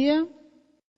dia.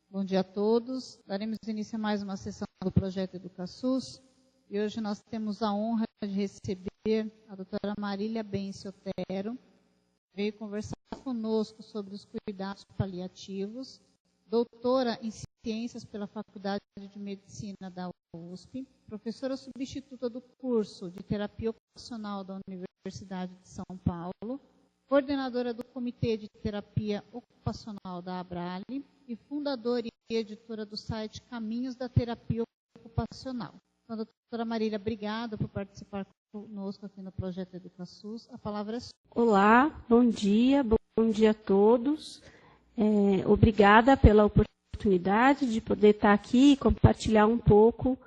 Bom dia a todos. Daremos início a mais uma sessão do Projeto EducaSUS. E hoje nós temos a honra de receber a doutora Marília Benci Otero, que veio conversar conosco sobre os cuidados paliativos, doutora em Ciências pela Faculdade de Medicina da USP, professora substituta do curso de Terapia Ocupacional da Universidade de São Paulo, coordenadora do Comitê de Terapia Ocupacional da Abrale e fundadora e editora do site Caminhos da Terapia Ocupacional. Então, doutora Marília, obrigada por participar conosco aqui no Projeto EducaSUS. A palavra é sua. Olá, bom dia a todos. Obrigada pela oportunidade de poder estar aqui e compartilhar um pouco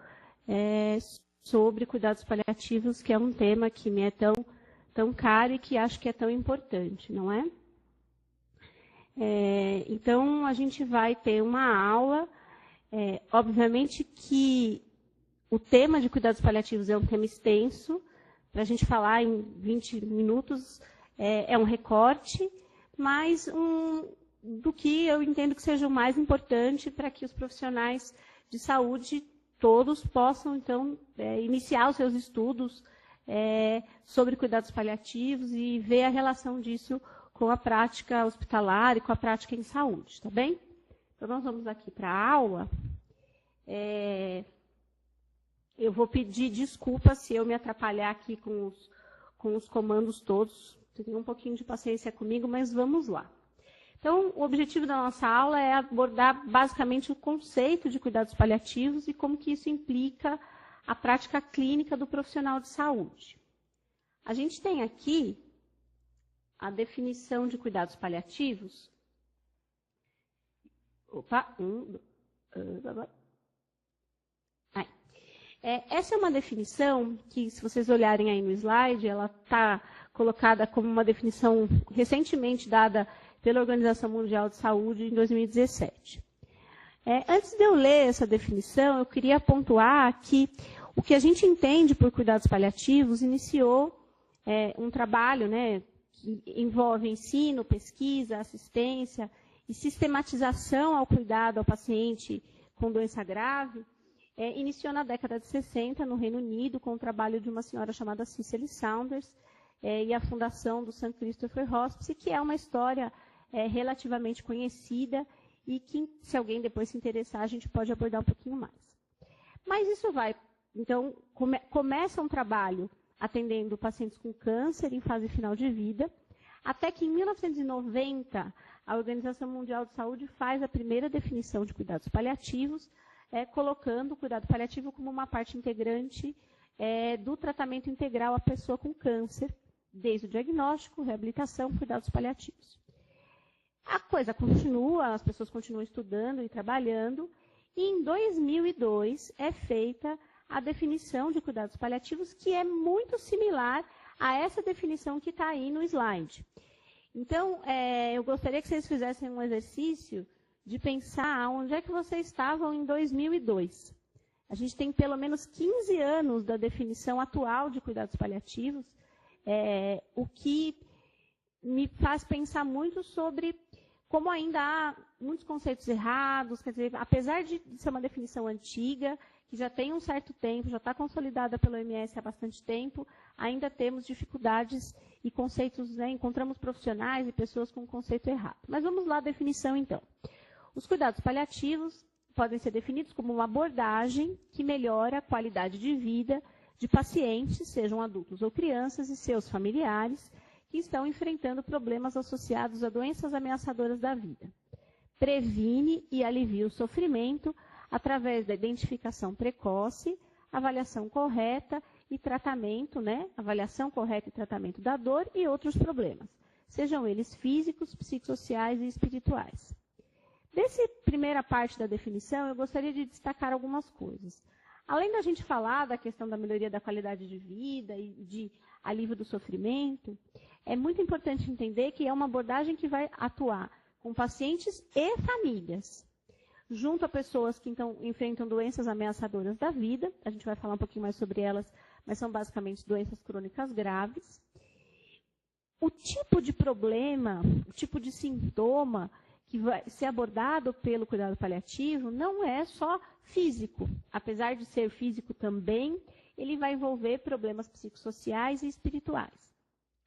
sobre cuidados paliativos, que é um tema que me é tão caro e que acho que é tão importante, não é? Então, a gente vai ter uma aula. Obviamente que o tema de cuidados paliativos é um tema extenso. Para a gente falar em 20 minutos, é um recorte, mas do que eu entendo que seja o mais importante para que os profissionais de saúde todos possam, então, iniciar os seus estudos sobre cuidados paliativos e ver a relação disso com a prática hospitalar e com a prática em saúde, tá bem? Então, nós vamos aqui para a aula. Eu vou pedir desculpa se eu me atrapalhar aqui com os comandos todos. Tenham um pouquinho de paciência comigo, mas vamos lá. Então, o objetivo da nossa aula é abordar basicamente o conceito de cuidados paliativos e como que isso implica a prática clínica do profissional de saúde. A gente tem aqui a definição de cuidados paliativos. Essa é uma definição que, se vocês olharem aí no slide, ela está colocada como uma definição recentemente dada pela Organização Mundial de Saúde em 2017. Antes de eu ler essa definição, eu queria pontuar que o que a gente entende por cuidados paliativos iniciou um trabalho, né, que envolve ensino, pesquisa, assistência e sistematização ao cuidado ao paciente com doença grave. Iniciou na década de 60, no Reino Unido, com o trabalho de uma senhora chamada Cicely Saunders e a fundação do St. Christopher Hospice, que é uma história relativamente conhecida e que, se alguém depois se interessar, a gente pode abordar um pouquinho mais. Mas isso vai, então, começa um trabalho atendendo pacientes com câncer em fase final de vida, até que em 1990, a Organização Mundial de Saúde faz a primeira definição de cuidados paliativos, colocando o cuidado paliativo como uma parte integrante do tratamento integral à pessoa com câncer, desde o diagnóstico, reabilitação, cuidados paliativos. A coisa continua, as pessoas continuam estudando e trabalhando, e em 2002 é feita a definição de cuidados paliativos, que é muito similar a essa definição que está aí no slide. Então, eu gostaria que vocês fizessem um exercício de pensar onde é que vocês estavam em 2002. A gente tem pelo menos 15 anos da definição atual de cuidados paliativos, o que me faz pensar muito sobre como ainda há muitos conceitos errados, quer dizer, apesar de ser uma definição antiga, que já tem um certo tempo, já está consolidada pelo OMS há bastante tempo, ainda temos dificuldades e conceitos, encontramos profissionais e pessoas com conceito errado. Mas vamos lá à definição, então. Os cuidados paliativos podem ser definidos como uma abordagem que melhora a qualidade de vida de pacientes, sejam adultos ou crianças, e seus familiares, que estão enfrentando problemas associados a doenças ameaçadoras da vida. Previne e alivia o sofrimento através da identificação precoce, avaliação correta e tratamento, avaliação correta e tratamento da dor e outros problemas, sejam eles físicos, psicossociais e espirituais. Dessa primeira parte da definição, eu gostaria de destacar algumas coisas. Além da gente falar da questão da melhoria da qualidade de vida e de alívio do sofrimento, é muito importante entender que é uma abordagem que vai atuar com pacientes e famílias, junto a pessoas que então enfrentam doenças ameaçadoras da vida. A gente vai falar um pouquinho mais sobre elas, mas são basicamente doenças crônicas graves. O tipo de problema, o tipo de sintoma que vai ser abordado pelo cuidado paliativo não é só físico. Apesar de ser físico também, ele vai envolver problemas psicossociais e espirituais.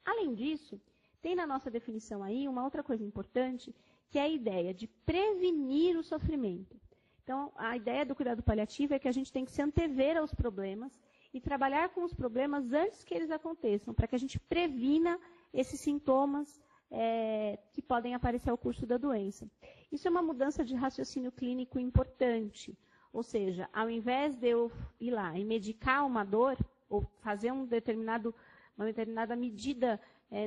Além disso, tem na nossa definição aí uma outra coisa importante, que é a ideia de prevenir o sofrimento. Então, a ideia do cuidado paliativo é que a gente tem que se antever aos problemas e trabalhar com os problemas antes que eles aconteçam, para que a gente previna esses sintomas que podem aparecer ao curso da doença. Isso é uma mudança de raciocínio clínico importante. Ou seja, ao invés de eu ir lá e medicar uma dor, ou fazer uma determinada medida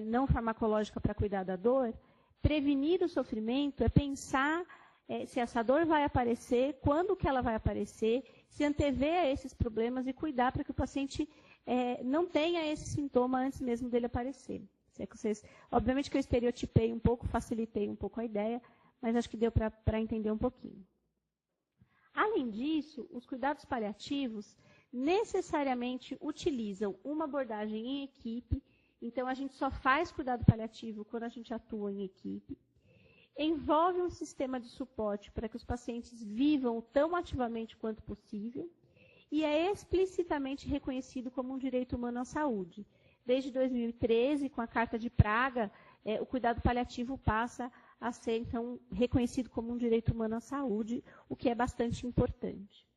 não farmacológica para cuidar da dor, prevenir o sofrimento é pensar se essa dor vai aparecer, quando que ela vai aparecer, se antever a esses problemas e cuidar para que o paciente não tenha esse sintoma antes mesmo dele aparecer. Obviamente que eu estereotipei um pouco, facilitei um pouco a ideia, mas acho que deu para entender um pouquinho. Além disso, os cuidados paliativos necessariamente utilizam uma abordagem em equipe, então a gente só faz cuidado paliativo quando a gente atua em equipe. Envolve um sistema de suporte para que os pacientes vivam tão ativamente quanto possível e é explicitamente reconhecido como um direito humano à saúde. Desde 2013, com a Carta de Praga, o cuidado paliativo passa a ser, então, reconhecido como um direito humano à saúde, o que é bastante importante.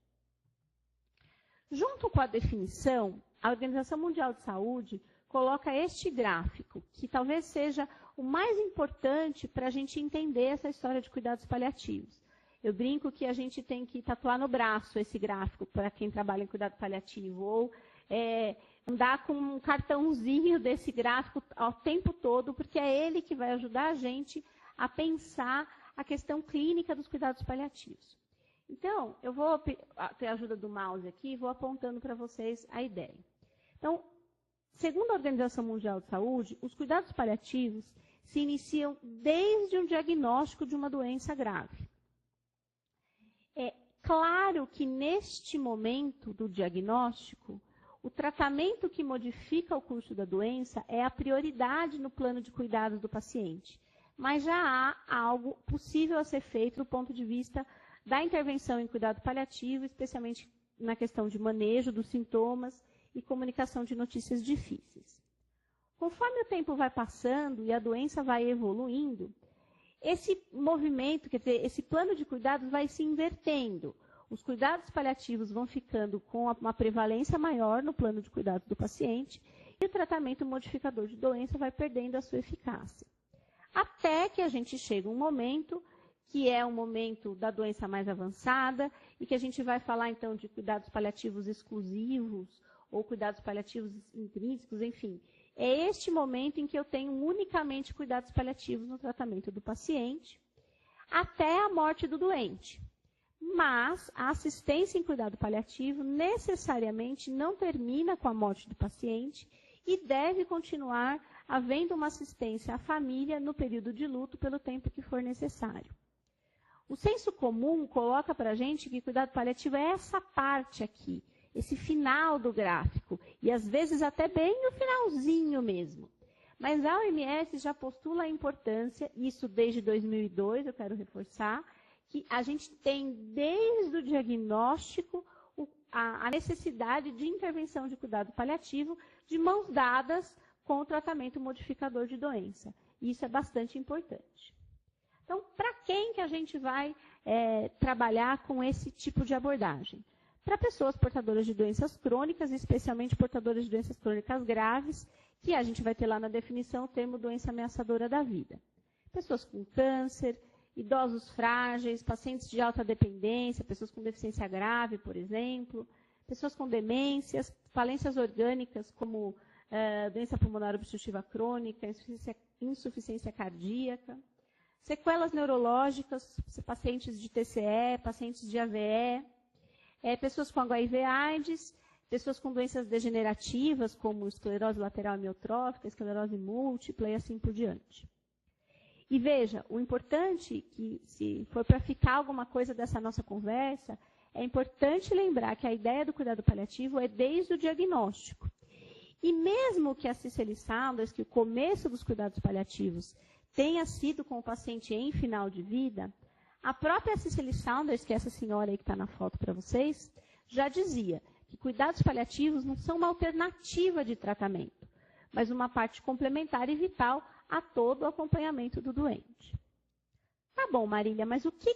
Junto com a definição, a Organização Mundial de Saúde coloca este gráfico, que talvez seja o mais importante para a gente entender essa história de cuidados paliativos. Eu brinco que a gente tem que tatuar no braço esse gráfico para quem trabalha em cuidado paliativo, ou andar com um cartãozinho desse gráfico ao tempo todo, porque é ele que vai ajudar a gente a pensar a questão clínica dos cuidados paliativos. Então, eu vou ter a ajuda do mouse aqui e vou apontando para vocês a ideia. Então, segundo a Organização Mundial de Saúde, os cuidados paliativos se iniciam desde um diagnóstico de uma doença grave. É claro que neste momento do diagnóstico, o tratamento que modifica o curso da doença é a prioridade no plano de cuidados do paciente. Mas já há algo possível a ser feito do ponto de vista da intervenção em cuidado paliativo, especialmente na questão de manejo dos sintomas e comunicação de notícias difíceis. Conforme o tempo vai passando e a doença vai evoluindo, esse movimento, quer dizer, esse plano de cuidados vai se invertendo. Os cuidados paliativos vão ficando com uma prevalência maior no plano de cuidados do paciente e o tratamento modificador de doença vai perdendo a sua eficácia. Até que a gente chega um momento que é um momento da doença mais avançada e que a gente vai falar então de cuidados paliativos exclusivos ou cuidados paliativos intrínsecos, enfim. É este momento em que eu tenho unicamente cuidados paliativos no tratamento do paciente até a morte do doente. Mas a assistência em cuidado paliativo necessariamente não termina com a morte do paciente e deve continuar havendo uma assistência à família no período de luto pelo tempo que for necessário. O senso comum coloca para a gente que cuidado paliativo é essa parte aqui, esse final do gráfico, e às vezes até bem no finalzinho mesmo. Mas a OMS já postula a importância, isso desde 2002, eu quero reforçar, que a gente tem desde o diagnóstico a necessidade de intervenção de cuidado paliativo de mãos dadas com o tratamento modificador de doença. Isso é bastante importante. Então, para quem que a gente vai trabalhar com esse tipo de abordagem? Para pessoas portadoras de doenças crônicas, especialmente portadoras de doenças crônicas graves, que a gente vai ter lá na definição o termo doença ameaçadora da vida. Pessoas com câncer, idosos frágeis, pacientes de alta dependência, pessoas com deficiência grave, por exemplo, pessoas com demências, falências orgânicas como doença pulmonar obstrutiva crônica, insuficiência cardíaca, sequelas neurológicas, pacientes de TCE, pacientes de AVE, pessoas com HIV/AIDS, pessoas com doenças degenerativas como esclerose lateral amiotrófica, esclerose múltipla e assim por diante. E veja, o importante, que se for para ficar alguma coisa dessa nossa conversa, é importante lembrar que a ideia do cuidado paliativo é desde o diagnóstico. E mesmo que a Cicely Saunders, que o começo dos cuidados paliativos tenha sido com o paciente em final de vida, a própria Cicely Saunders, que é essa senhora aí que está na foto para vocês, já dizia que cuidados paliativos não são uma alternativa de tratamento, mas uma parte complementar e vital a todo o acompanhamento do doente. Tá bom, Marília, mas o que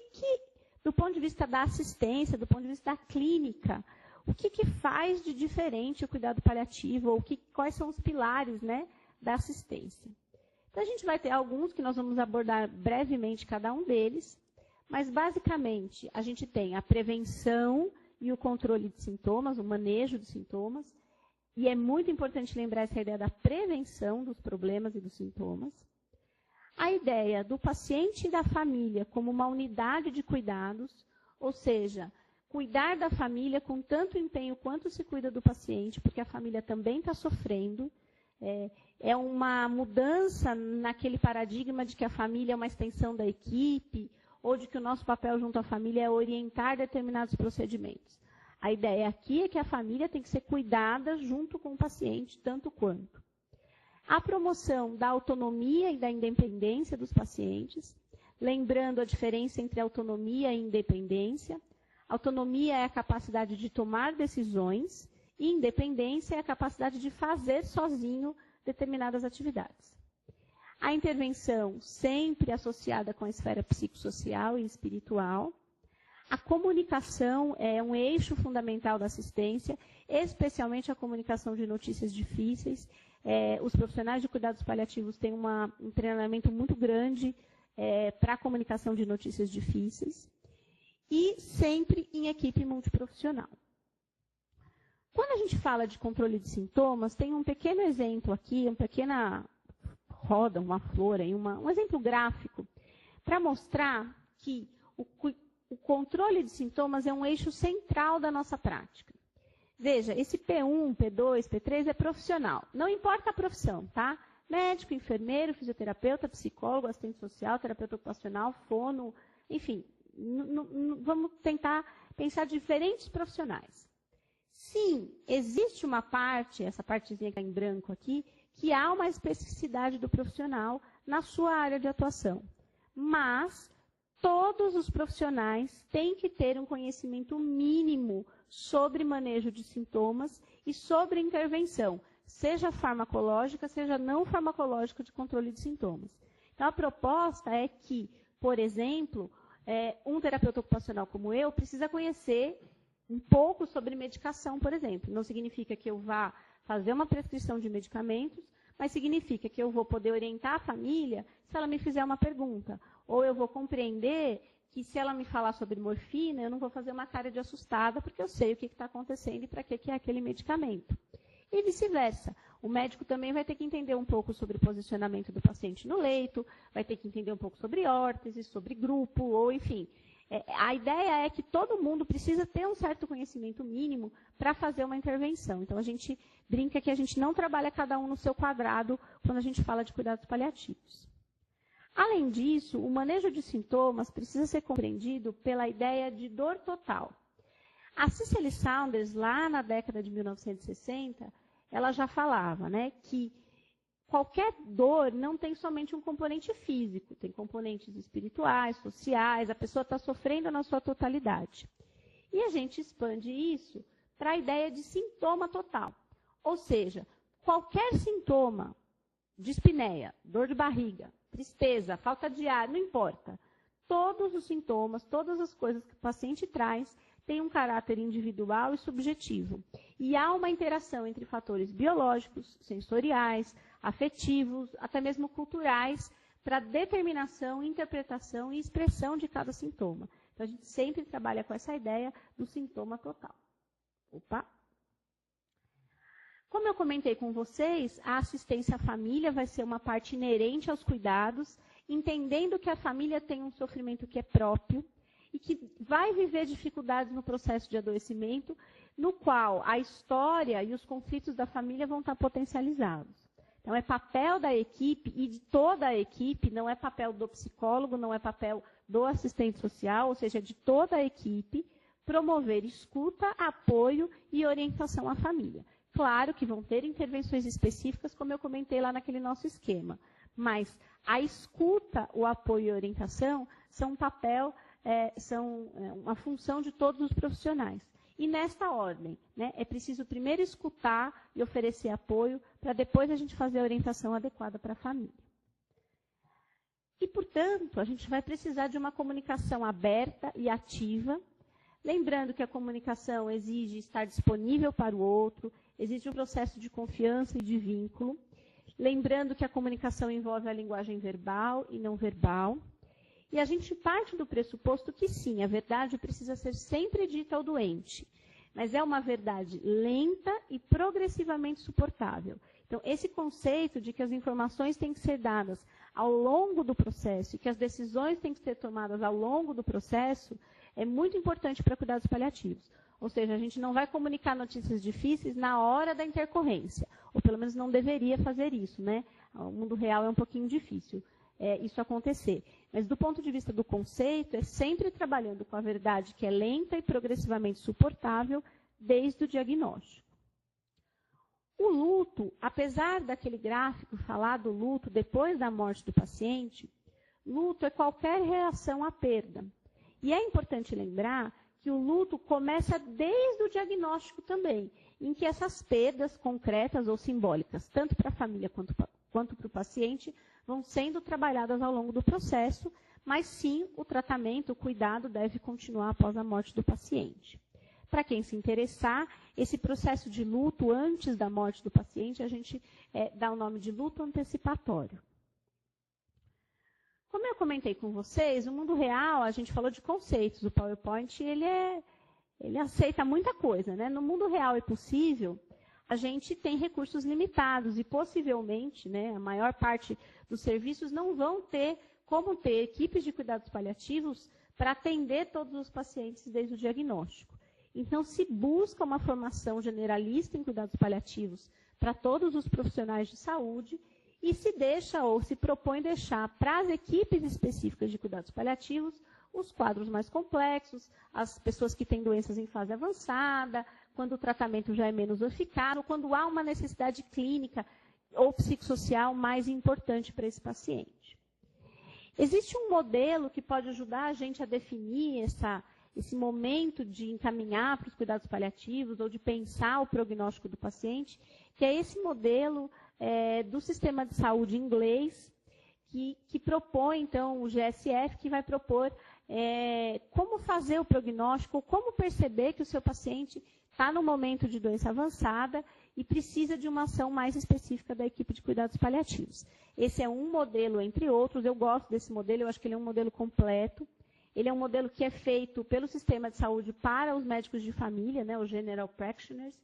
do ponto de vista da assistência, do ponto de vista da clínica, o que faz de diferente o cuidado paliativo, ou quais são os pilares, né, da assistência? Então, a gente vai ter alguns que nós vamos abordar brevemente cada um deles, mas, basicamente, a gente tem a prevenção e o controle de sintomas, o manejo de sintomas, e é muito importante lembrar essa ideia da prevenção dos problemas e dos sintomas. A ideia do paciente e da família como uma unidade de cuidados, ou seja, cuidar da família com tanto empenho quanto se cuida do paciente, porque a família também está sofrendo. É uma mudança naquele paradigma de que a família é uma extensão da equipe, ou de que o nosso papel junto à família é orientar determinados procedimentos. A ideia aqui é que a família tem que ser cuidada junto com o paciente, tanto quanto. A promoção da autonomia e da independência dos pacientes, lembrando a diferença entre autonomia e independência. Autonomia é a capacidade de tomar decisões e independência é a capacidade de fazer sozinho determinadas atividades. A intervenção sempre associada com a esfera psicossocial e espiritual. A comunicação é um eixo fundamental da assistência, especialmente a comunicação de notícias difíceis. Os profissionais de cuidados paliativos têm um treinamento muito grande para a comunicação de notícias difíceis. E sempre em equipe multiprofissional. Quando a gente fala de controle de sintomas, tem um pequeno exemplo aqui, uma pequena roda, uma flor, um exemplo gráfico, para mostrar que o controle de sintomas é um eixo central da nossa prática. Veja, esse P1, P2, P3 é profissional. Não importa a profissão, tá? Médico, enfermeiro, fisioterapeuta, psicólogo, assistente social, terapeuta ocupacional, fono, enfim. Vamos tentar pensar diferentes profissionais. Sim, existe uma parte, essa partezinha que está em branco aqui, que há uma especificidade do profissional na sua área de atuação. Mas todos os profissionais têm que ter um conhecimento mínimo sobre manejo de sintomas e sobre intervenção, seja farmacológica, seja não farmacológica de controle de sintomas. Então, a proposta é que, por exemplo, um terapeuta ocupacional como eu precisa conhecer um pouco sobre medicação, por exemplo. Não significa que eu vá fazer uma prescrição de medicamentos, mas significa que eu vou poder orientar a família se ela me fizer uma pergunta. Ou eu vou compreender que se ela me falar sobre morfina, eu não vou fazer uma cara de assustada, porque eu sei o que está acontecendo e para que é aquele medicamento. E vice-versa. O médico também vai ter que entender um pouco sobre o posicionamento do paciente no leito, vai ter que entender um pouco sobre órtese, sobre grupo, ou enfim. A ideia é que todo mundo precisa ter um certo conhecimento mínimo para fazer uma intervenção. Então, a gente brinca que a gente não trabalha cada um no seu quadrado quando a gente fala de cuidados paliativos. Além disso, o manejo de sintomas precisa ser compreendido pela ideia de dor total. A Cicely Saunders, lá na década de 1960, ela já falava, né, que qualquer dor não tem somente um componente físico, tem componentes espirituais, sociais, a pessoa está sofrendo na sua totalidade. E a gente expande isso para a ideia de sintoma total. Ou seja, qualquer sintoma, dispneia, dor de barriga, tristeza, falta de ar, não importa. Todos os sintomas, todas as coisas que o paciente traz, tem um caráter individual e subjetivo. E há uma interação entre fatores biológicos, sensoriais, afetivos, até mesmo culturais, para determinação, interpretação e expressão de cada sintoma. Então, a gente sempre trabalha com essa ideia do sintoma total. Opa! Como eu comentei com vocês, a assistência à família vai ser uma parte inerente aos cuidados, entendendo que a família tem um sofrimento que é próprio, e que vai viver dificuldades no processo de adoecimento, no qual a história e os conflitos da família vão estar potencializados. Então, é papel da equipe e de toda a equipe, não é papel do psicólogo, não é papel do assistente social, ou seja, de toda a equipe, promover escuta, apoio e orientação à família. Claro que vão ter intervenções específicas, como eu comentei lá naquele nosso esquema. Mas a escuta, o apoio e a orientação são um papel, são uma função de todos os profissionais. E nesta ordem, né, é preciso primeiro escutar e oferecer apoio, para depois a gente fazer a orientação adequada para a família. E, portanto, a gente vai precisar de uma comunicação aberta e ativa, lembrando que a comunicação exige estar disponível para o outro, exige um processo de confiança e de vínculo, lembrando que a comunicação envolve a linguagem verbal e não verbal, e a gente parte do pressuposto que sim, a verdade precisa ser sempre dita ao doente, mas é uma verdade lenta e progressivamente suportável. Então, esse conceito de que as informações têm que ser dadas ao longo do processo e que as decisões têm que ser tomadas ao longo do processo é muito importante para cuidados paliativos. Ou seja, a gente não vai comunicar notícias difíceis na hora da intercorrência, ou pelo menos não deveria fazer isso, né? O mundo real é um pouquinho difícil isso acontecer. Mas do ponto de vista do conceito, é sempre trabalhando com a verdade que é lenta e progressivamente suportável desde o diagnóstico. O luto, apesar daquele gráfico falar do luto depois da morte do paciente, luto é qualquer reação à perda. E é importante lembrar que o luto começa desde o diagnóstico também, em que essas perdas concretas ou simbólicas, tanto para a família quanto para o paciente, vão sendo trabalhadas ao longo do processo, mas sim o tratamento, o cuidado deve continuar após a morte do paciente. Para quem se interessar, esse processo de luto antes da morte do paciente, a gente dá o nome de luto antecipatório. Como eu comentei com vocês, o mundo real, a gente falou de conceitos, o PowerPoint, ele aceita muita coisa, né? No mundo real e possível, a gente tem recursos limitados e possivelmente, né, a maior parte dos serviços não vão ter como ter equipes de cuidados paliativos para atender todos os pacientes desde o diagnóstico. Então, se busca uma formação generalista em cuidados paliativos para todos os profissionais de saúde e se deixa ou se propõe deixar para as equipes específicas de cuidados paliativos os quadros mais complexos, as pessoas que têm doenças em fase avançada, quando o tratamento já é menos eficaz, ou quando há uma necessidade clínica ou psicossocial mais importante para esse paciente. Existe um modelo que pode ajudar a gente a definir esse momento de encaminhar para os cuidados paliativos ou de pensar o prognóstico do paciente, que é esse modelo do sistema de saúde inglês, que propõe, então, o GSF, que vai propor como fazer o prognóstico, como perceber que o seu paciente está no momento de doença avançada e precisa de uma ação mais específica da equipe de cuidados paliativos. Esse é um modelo, entre outros, eu gosto desse modelo, eu acho que ele é um modelo completo. Ele é um modelo que é feito pelo sistema de saúde para os médicos de família, né, os general practitioners,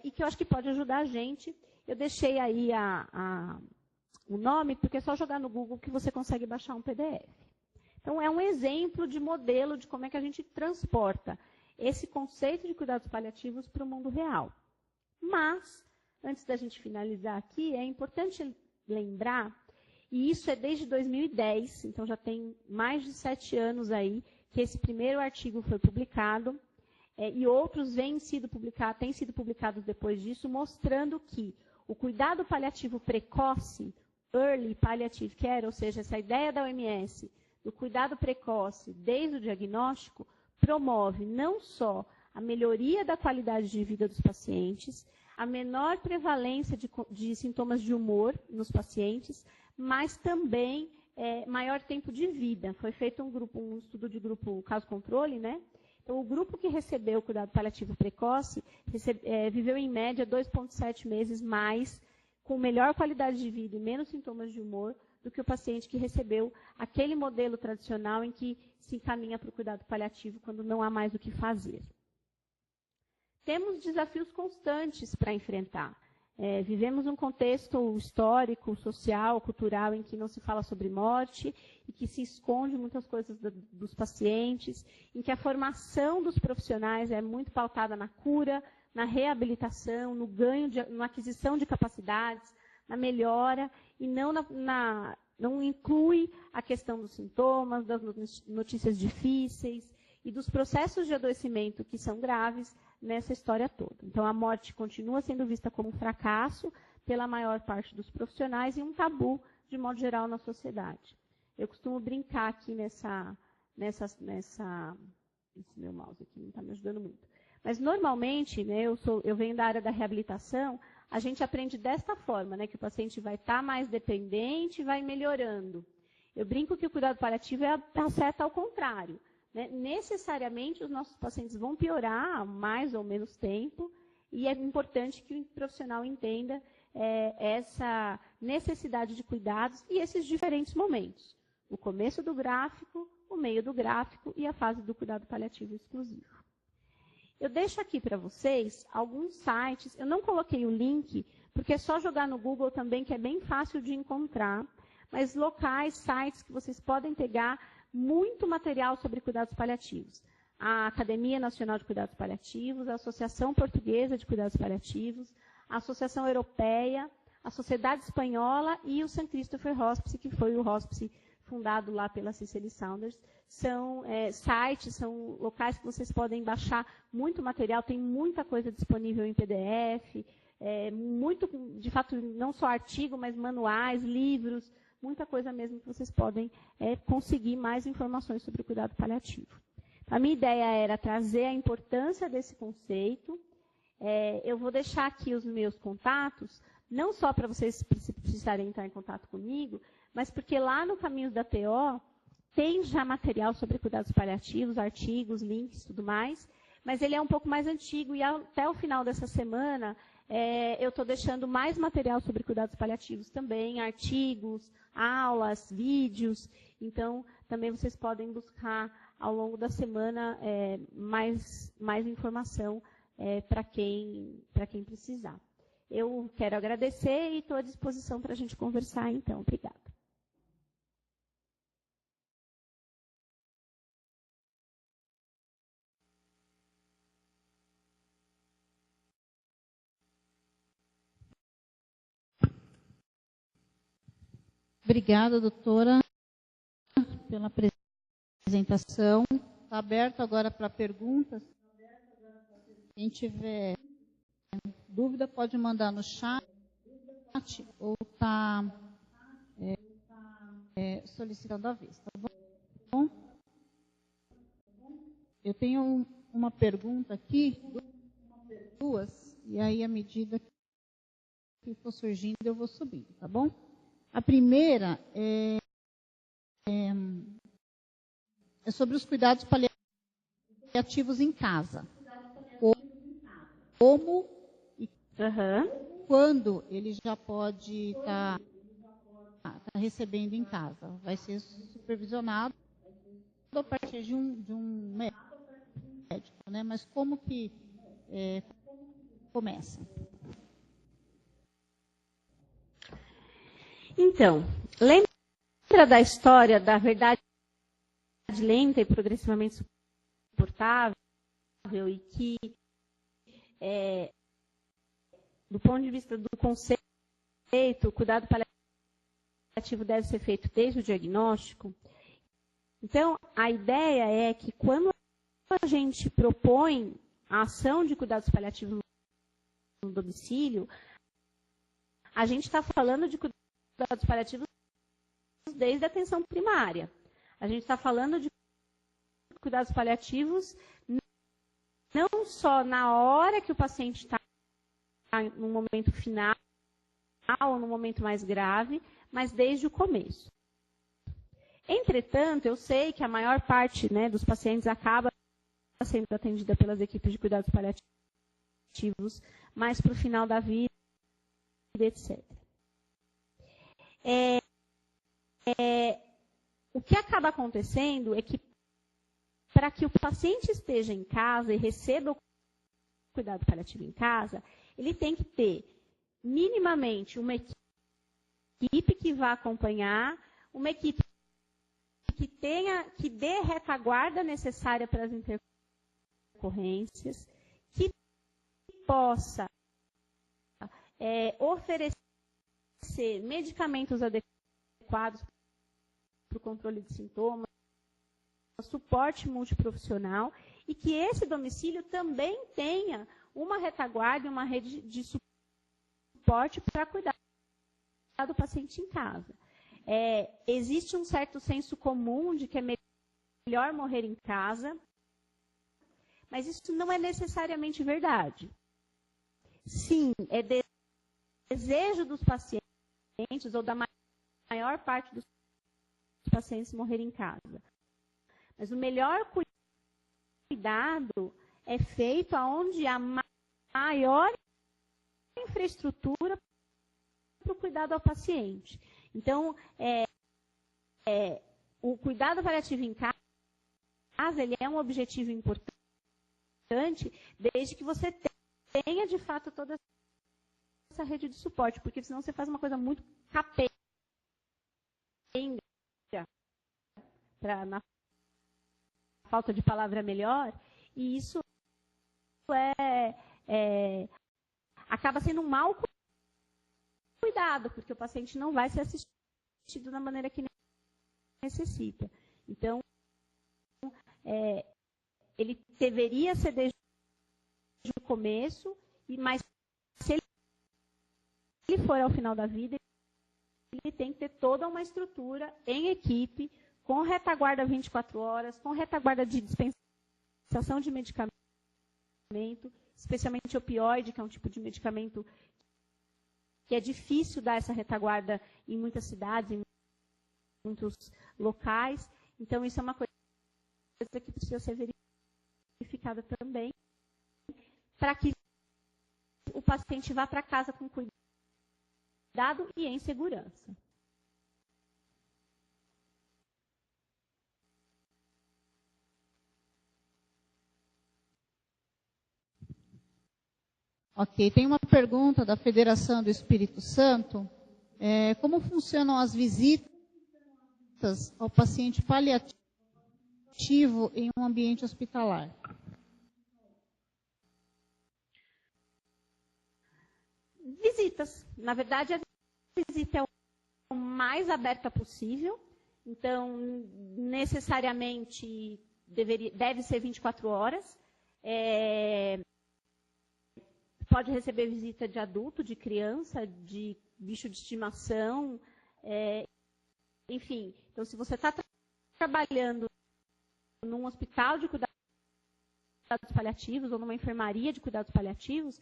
e que eu acho que pode ajudar a gente. Eu deixei aí o nome, porque é só jogar no Google que você consegue baixar um PDF. Então, é um exemplo de modelo de como é que a gente transporta esse conceito de cuidados paliativos para o mundo real. Mas, antes da gente finalizar aqui, é importante lembrar, e isso é desde 2010, então já tem mais de 7 anos aí, que esse primeiro artigo foi publicado, e outros têm sido publicados depois disso, mostrando que o cuidado paliativo precoce, Early Palliative Care, ou seja, essa ideia da OMS, do cuidado precoce desde o diagnóstico, promove não só a melhoria da qualidade de vida dos pacientes, a menor prevalência de sintomas de humor nos pacientes, mas também maior tempo de vida. Foi feito um estudo de grupo caso-controle, né? Então, o grupo que recebeu o cuidado paliativo precoce viveu em média 2,7 meses mais, com melhor qualidade de vida e menos sintomas de humor, do que o paciente que recebeu aquele modelo tradicional em que se encaminha para o cuidado paliativo quando não há mais o que fazer. Temos desafios constantes para enfrentar. Vivemos um contexto histórico, social, cultural, em que não se fala sobre morte e que se esconde muitas coisas dos pacientes, em que a formação dos profissionais é muito pautada na cura, na reabilitação, no ganho, na aquisição de capacidades, na melhora, e não inclui a questão dos sintomas, das notícias difíceis e dos processos de adoecimento que são graves, nessa história toda. Então, a morte continua sendo vista como um fracasso pela maior parte dos profissionais e um tabu, de modo geral, na sociedade. Eu costumo brincar aqui esse meu mouse aqui não está me ajudando muito. Mas, normalmente, né, eu venho da área da reabilitação, a gente aprende desta forma, né, que o paciente vai estar mais dependente e vai melhorando. Eu brinco que o cuidado paliativo é a seta ao contrário. Né? Necessariamente, os nossos pacientes vão piorar há mais ou menos tempo, e é importante que o profissional entenda essa necessidade de cuidados e esses diferentes momentos. O começo do gráfico, o meio do gráfico e a fase do cuidado paliativo exclusivo. Eu deixo aqui para vocês alguns sites, eu não coloquei o link, porque é só jogar no Google também, que é bem fácil de encontrar, mas locais, sites que vocês podem pegar muito material sobre cuidados paliativos. A Academia Nacional de Cuidados Paliativos, a Associação Portuguesa de Cuidados Paliativos, a Associação Europeia, a Sociedade Espanhola e o St. Christopher Hospice, que foi o hospice fundado lá pela Cicely Saunders. São sites, são locais que vocês podem baixar muito material, tem muita coisa disponível em PDF, muito, de fato, não só artigo, mas manuais, livros, muita coisa mesmo que vocês podem conseguir mais informações sobre o cuidado paliativo. A minha ideia era trazer a importância desse conceito. Eu vou deixar aqui os meus contatos, não só para vocês precisarem entrar em contato comigo, mas porque lá no Caminhos da TO tem já material sobre cuidados paliativos, artigos, links, tudo mais, mas ele é um pouco mais antigo e até o final dessa semana eu estou deixando mais material sobre cuidados paliativos também, artigos, aulas, vídeos. Então, também vocês podem buscar ao longo da semana mais informação para quem precisar. Eu quero agradecer e estou à disposição para a gente conversar, então. Obrigada. Obrigada, doutora, pela apresentação. Está aberto agora para perguntas. Quem tiver dúvida pode mandar no chat ou está solicitando a vez, tá bom? Eu tenho uma pergunta aqui, duas, e aí à medida que for surgindo eu vou subindo, tá bom? A primeira é sobre os cuidados paliativos em casa. Como e quando ele já pode estar recebendo em casa. Vai ser supervisionado a partir de um médico, né? Mas como que começa? Então, lembra da história da verdade lenta e progressivamente suportável e que, do ponto de vista do conceito, o cuidado paliativo deve ser feito desde o diagnóstico? Então, a ideia é que quando a gente propõe a ação de cuidados paliativos no domicílio, a gente está falando de cuidados paliativos desde a atenção primária. A gente está falando de cuidados paliativos não só na hora que o paciente está no momento final ou no momento mais grave, mas desde o começo. Entretanto, eu sei que a maior parte, né, dos pacientes acaba sendo atendida pelas equipes de cuidados paliativos mais para o final da vida, etc. O que acaba acontecendo é que, para que o paciente esteja em casa e receba o cuidado paliativo em casa, ele tem que ter, minimamente, uma equipe que vá acompanhar, uma equipe que dê retaguarda necessária para as intercorrências, que possa oferecer medicamentos adequados para o controle de sintomas, suporte multiprofissional e que esse domicílio também tenha uma retaguarda e uma rede de suporte para cuidar do paciente em casa. Existe um certo senso comum de que é melhor morrer em casa, mas isso não é necessariamente verdade. Sim, é desejo dos pacientes, ou da maior parte dos pacientes morrerem em casa. Mas o melhor cuidado é feito onde há maior infraestrutura para o cuidado ao paciente. Então, o cuidado paliativo em casa, ele é um objetivo importante, desde que você tenha, de fato, toda essa rede de suporte, porque senão você faz uma coisa muito capenga, na falta de palavra melhor, e isso acaba sendo um mau cuidado, porque o paciente não vai ser assistido da maneira que necessita. Então, ele deveria ser desde o começo, mas se ele for ao final da vida, ele tem que ter toda uma estrutura em equipe, com retaguarda 24 horas, com retaguarda de dispensação de medicamento, especialmente opioide, que é um tipo de medicamento que é difícil dar essa retaguarda em muitas cidades, em muitos locais. Então, isso é uma coisa que precisa ser verificada também, para que o paciente vá para casa com cuidado e em segurança. Ok, tem uma pergunta da Federação do Espírito Santo. Como funcionam as visitas ao paciente paliativo em um ambiente hospitalar? Visitas. Na verdade, a visita é o mais aberta possível. Então, necessariamente, deve ser 24 horas. Pode receber visita de adulto, de criança, de bicho de estimação, enfim. Então, se você está trabalhando num hospital de cuidados paliativos ou numa enfermaria de cuidados paliativos,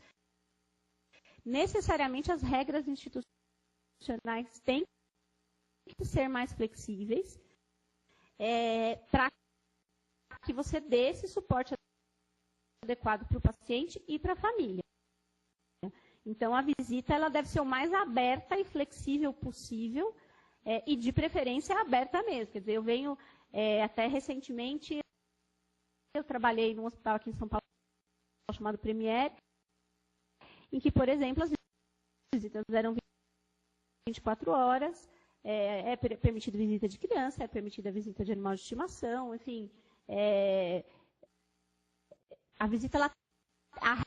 necessariamente as regras institucionais têm que ser mais flexíveis para que você dê esse suporte adequado para o paciente e para a família. Então, a visita ela deve ser o mais aberta e flexível possível, e de preferência aberta mesmo. Quer dizer, eu venho, até recentemente, eu trabalhei num hospital aqui em São Paulo chamado Premier, em que, por exemplo, as visitas eram 24 horas, é permitida visita de criança, é permitida visita de animal de estimação, enfim. A visita, a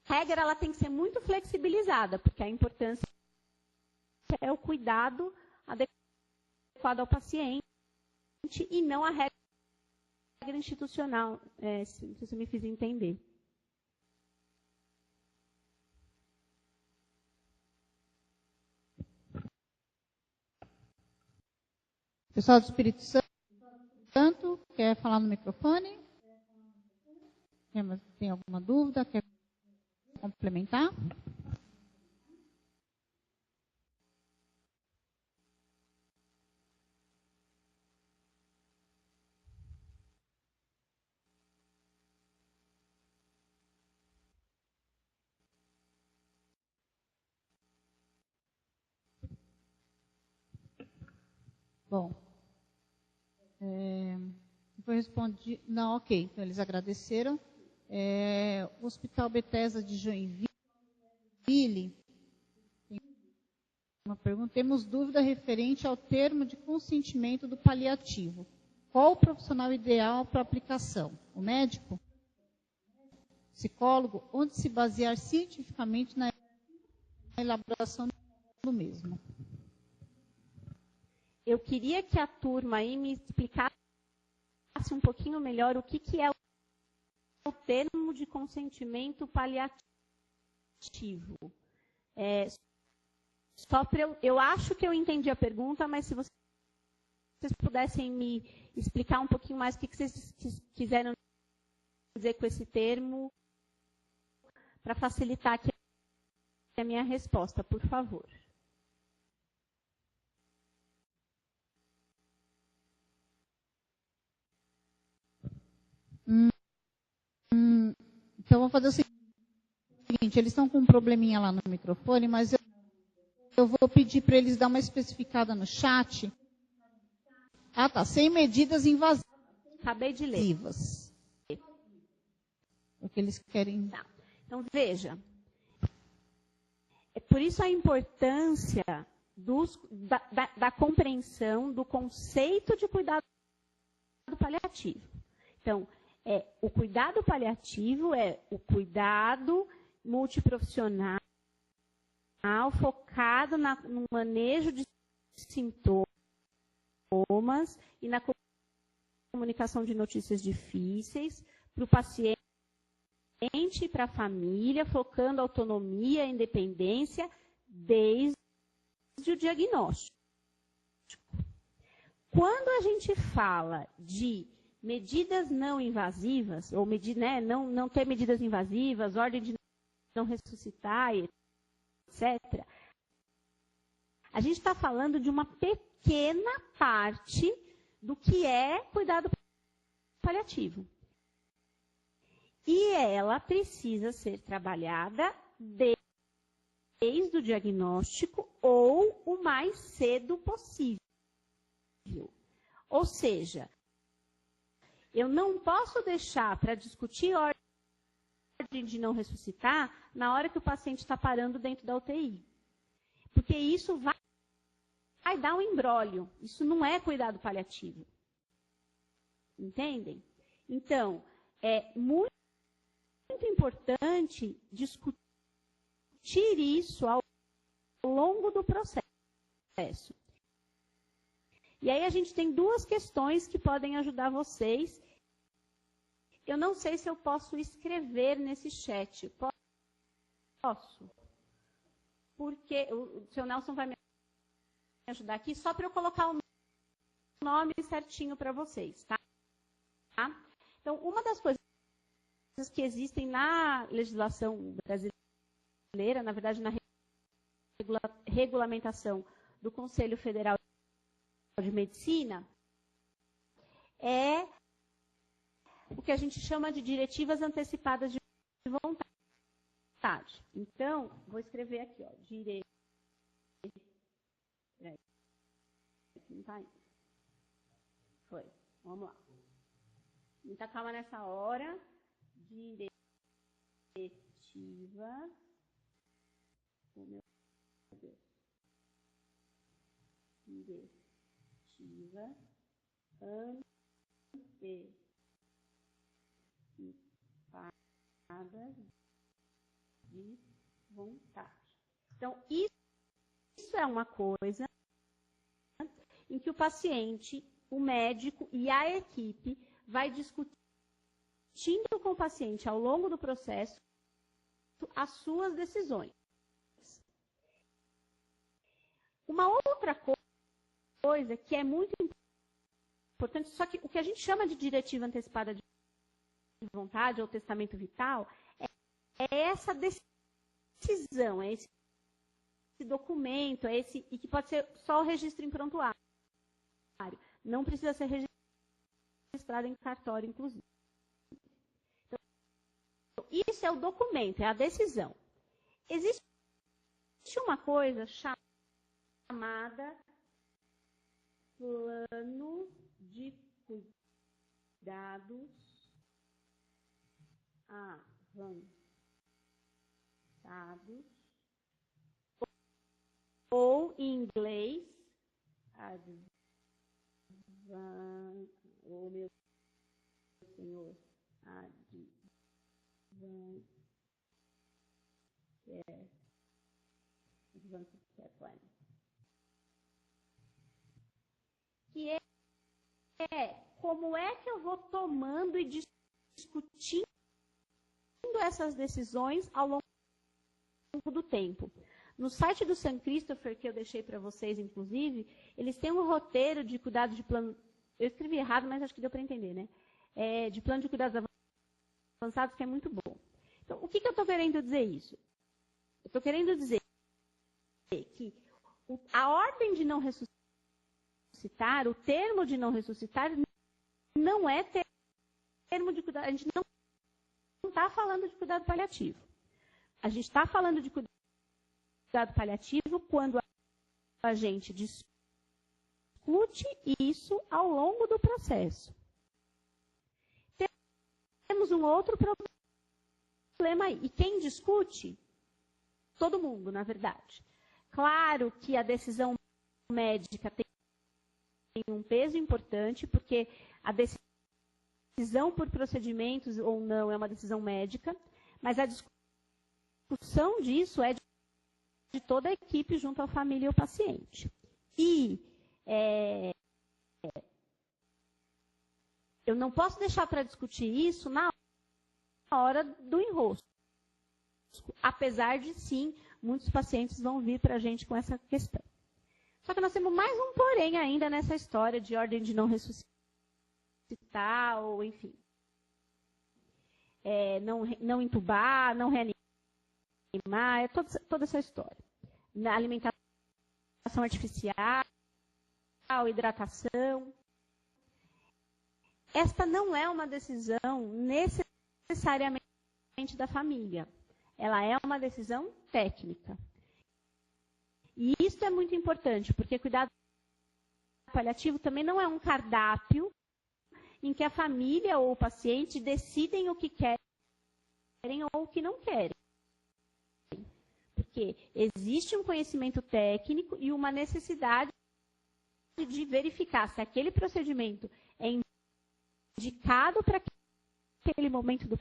regra ela tem que ser muito flexibilizada, porque a importância é o cuidado adequado ao paciente e não a regra institucional, se você me fiz entender. Pessoal do Espírito Santo, quer falar no microfone? Tem alguma dúvida? Quer complementar? Bom, foi respondido. Não, ok. Então, eles agradeceram. O Hospital Bethesda de Joinville, tem uma pergunta. Temos dúvida referente ao termo de consentimento do paliativo. Qual o profissional ideal para aplicação? O médico? Psicólogo? Onde se basear cientificamente na elaboração do mesmo? Eu queria que a turma aí me explicasse um pouquinho melhor o que é termo de consentimento paliativo. Só para eu acho que eu entendi a pergunta, mas se vocês pudessem me explicar um pouquinho mais o que vocês quiseram dizer com esse termo, para facilitar aqui a minha resposta, por favor. Então, vou fazer o seguinte, eles estão com um probleminha lá no microfone, mas eu vou pedir para eles dar uma especificada no chat. Ah, tá, sem medidas invasivas. Acabei de ler. O que eles querem. Tá. Então, veja. É por isso a importância da compreensão do conceito de cuidado paliativo. Então, o cuidado paliativo é o cuidado multiprofissional focado no manejo de sintomas e na comunicação de notícias difíceis para o paciente e para a família, focando autonomia e independência desde o diagnóstico. Quando a gente fala de medidas não invasivas, ou não ter medidas invasivas, ordem de não ressuscitar, etc., a gente está falando de uma pequena parte do que é cuidado paliativo. E ela precisa ser trabalhada desde o diagnóstico ou o mais cedo possível. Ou seja, eu não posso deixar para discutir ordem de não ressuscitar na hora que o paciente está parando dentro da UTI. Porque isso vai dar um imbróglio. Isso não é cuidado paliativo. Entendem? Então, é muito importante discutir isso ao longo do processo. E aí a gente tem duas questões que podem ajudar vocês. Eu não sei se eu posso escrever nesse chat. Posso? Porque o seu Nelson vai me ajudar aqui, só para eu colocar o nome certinho para vocês, tá? Então, uma das coisas que existem na legislação brasileira, na verdade, na regulamentação do Conselho Federal de Medicina, é o que a gente chama de diretivas antecipadas de vontade. Então, vou escrever aqui, ó, não tá indo. Foi. Vamos lá. Muita calma nessa hora. Diretiva. Oh, meu Deus. Diretiva antecipada de vontade. Então, isso é uma coisa em que o paciente, o médico e a equipe vai discutindo com o paciente ao longo do processo as suas decisões. Uma outra coisa que é muito importante, só que o que a gente chama de diretiva antecipada de vontade ou testamento vital é essa decisão, é esse documento, e que pode ser só o registro em prontuário. Não precisa ser registrado em cartório, inclusive. Então, isso é o documento, é a decisão. Existe uma coisa chamada plano de cuidados avançados, ou em inglês, oh meu senhor, Advanced Care Plan. Que é como é que eu vou tomando e discutindo essas decisões ao longo do tempo. No site do St. Christopher, que eu deixei para vocês, inclusive, eles têm um roteiro de cuidado de plano... Eu escrevi errado, mas acho que deu para entender, né? De plano de cuidados avançados, que é muito bom. Então, o que eu estou querendo dizer isso? Eu estou querendo dizer que a ordem de não ressuscitar, o termo de não ressuscitar, não é termo de cuidado. A gente não está falando de cuidado paliativo. A gente está falando de cuidado paliativo quando a gente discute isso ao longo do processo. Temos um outro problema aí. E quem discute? Todo mundo, na verdade. Claro que a decisão médica tem um peso importante, porque a decisão por procedimentos ou não é uma decisão médica, mas a discussão disso é de toda a equipe junto à família e ao paciente. E eu não posso deixar para discutir isso na hora do enrosco. Apesar de, sim, muitos pacientes vão vir para a gente com essa questão. Só que nós temos mais um porém ainda nessa história de ordem de não ressuscitar, ou enfim. Não entubar, não reanimar, toda essa história. Na alimentação artificial, hidratação. Esta não é uma decisão necessariamente da família. Ela é uma decisão técnica. E isso é muito importante, porque cuidado paliativo também não é um cardápio em que a família ou o paciente decidem o que querem ou o que não querem. Porque existe um conhecimento técnico e uma necessidade de verificar se aquele procedimento é indicado para aquele momento do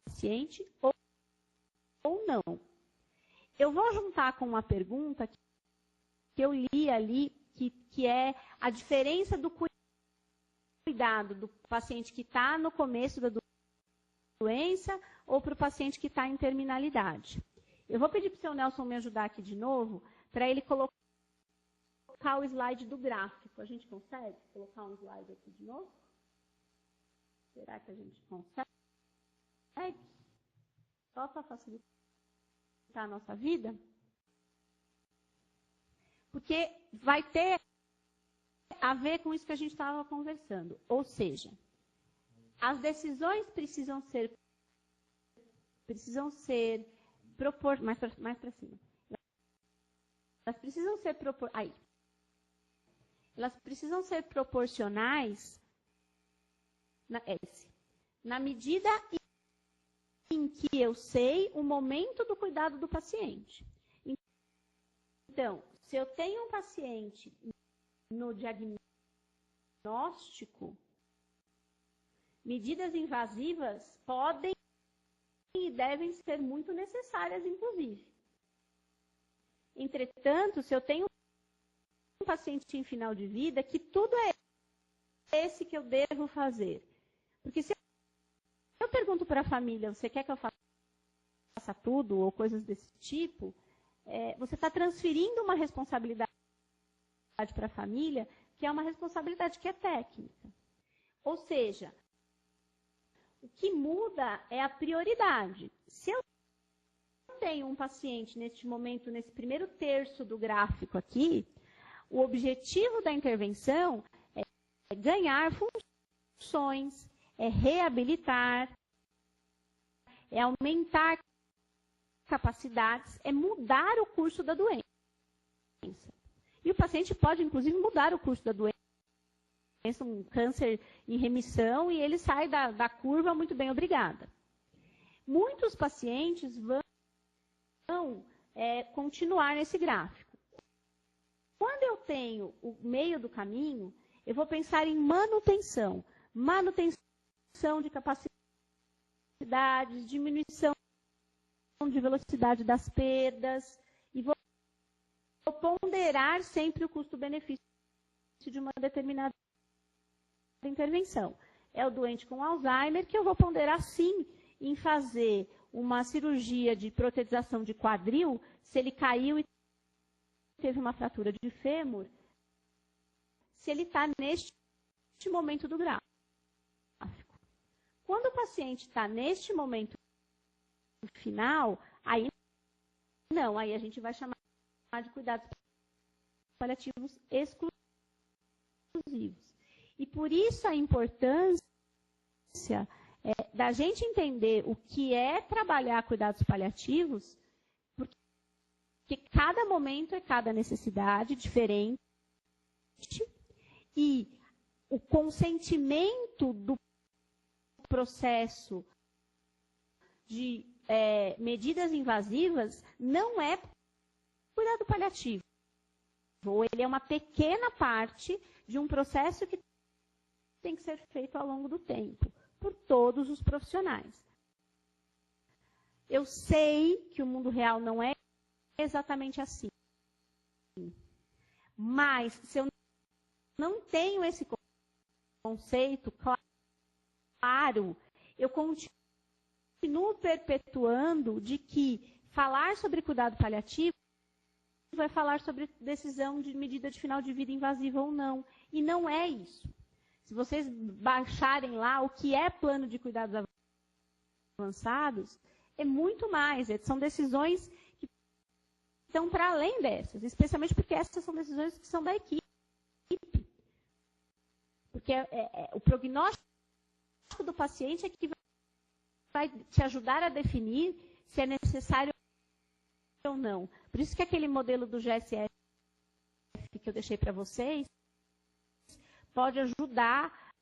paciente ou não. Eu vou juntar com uma pergunta que eu li ali, que é a diferença do cuidado do paciente que está no começo da doença ou para o paciente que está em terminalidade. Eu vou pedir para o seu Nelson me ajudar aqui de novo, para ele colocar o slide do gráfico. A gente consegue colocar um slide aqui de novo? Será que a gente consegue? Só para facilitar a nossa vida? Porque vai ter a ver com isso que a gente estava conversando. Ou seja, as decisões precisam ser mais para cima. Elas precisam ser elas precisam ser proporcionais na medida em que eu sei o momento do cuidado do paciente. Então, se eu tenho um paciente no diagnóstico, medidas invasivas podem e devem ser muito necessárias, inclusive. Entretanto, se eu tenho um paciente em final de vida, que tudo é esse que eu devo fazer. Porque se eu pergunto para a família, você quer que eu faça tudo, ou coisas desse tipo, você está transferindo uma responsabilidade para a família, que é uma responsabilidade que é técnica. Ou seja, o que muda é a prioridade. Se eu tenho um paciente neste momento, nesse primeiro terço do gráfico aqui, o objetivo da intervenção é ganhar funções, é reabilitar, é aumentar capacidades, é mudar o curso da doença. E o paciente pode, inclusive, mudar o curso da doença. Um câncer em remissão e ele sai da curva muito bem, obrigada. Muitos pacientes vão continuar nesse gráfico. Quando eu tenho o meio do caminho, eu vou pensar em manutenção de capacidades, diminuição de velocidade das perdas, e vou ponderar sempre o custo-benefício de uma determinada intervenção. É o doente com Alzheimer que eu vou ponderar sim em fazer uma cirurgia de protetização de quadril se ele caiu e teve uma fratura de fêmur, se ele está neste momento do gráfico. Quando o paciente está neste momento final, aí não, aí a gente vai chamar de cuidados paliativos exclusivos. E por isso a importância da gente entender o que é trabalhar cuidados paliativos, porque cada momento é cada necessidade diferente e o consentimento do processo de medidas invasivas não é cuidado paliativo. Ou ele é uma pequena parte de um processo que tem que ser feito ao longo do tempo, por todos os profissionais. Eu sei que o mundo real não é exatamente assim. Mas, se eu não tenho esse conceito claro, eu continuo perpetuando de que falar sobre cuidado paliativo vai falar sobre decisão de medida de final de vida invasiva ou não. E não é isso. Se vocês baixarem lá o que é plano de cuidados avançados, é muito mais. São decisões que estão para além dessas, especialmente porque essas são decisões que são da equipe. Porque o prognóstico do paciente é que vai te ajudar a definir se é necessário ou não. Por isso que aquele modelo do GSF que eu deixei para vocês pode ajudar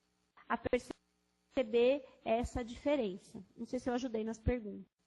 a perceber essa diferença. Não sei se eu ajudei nas perguntas.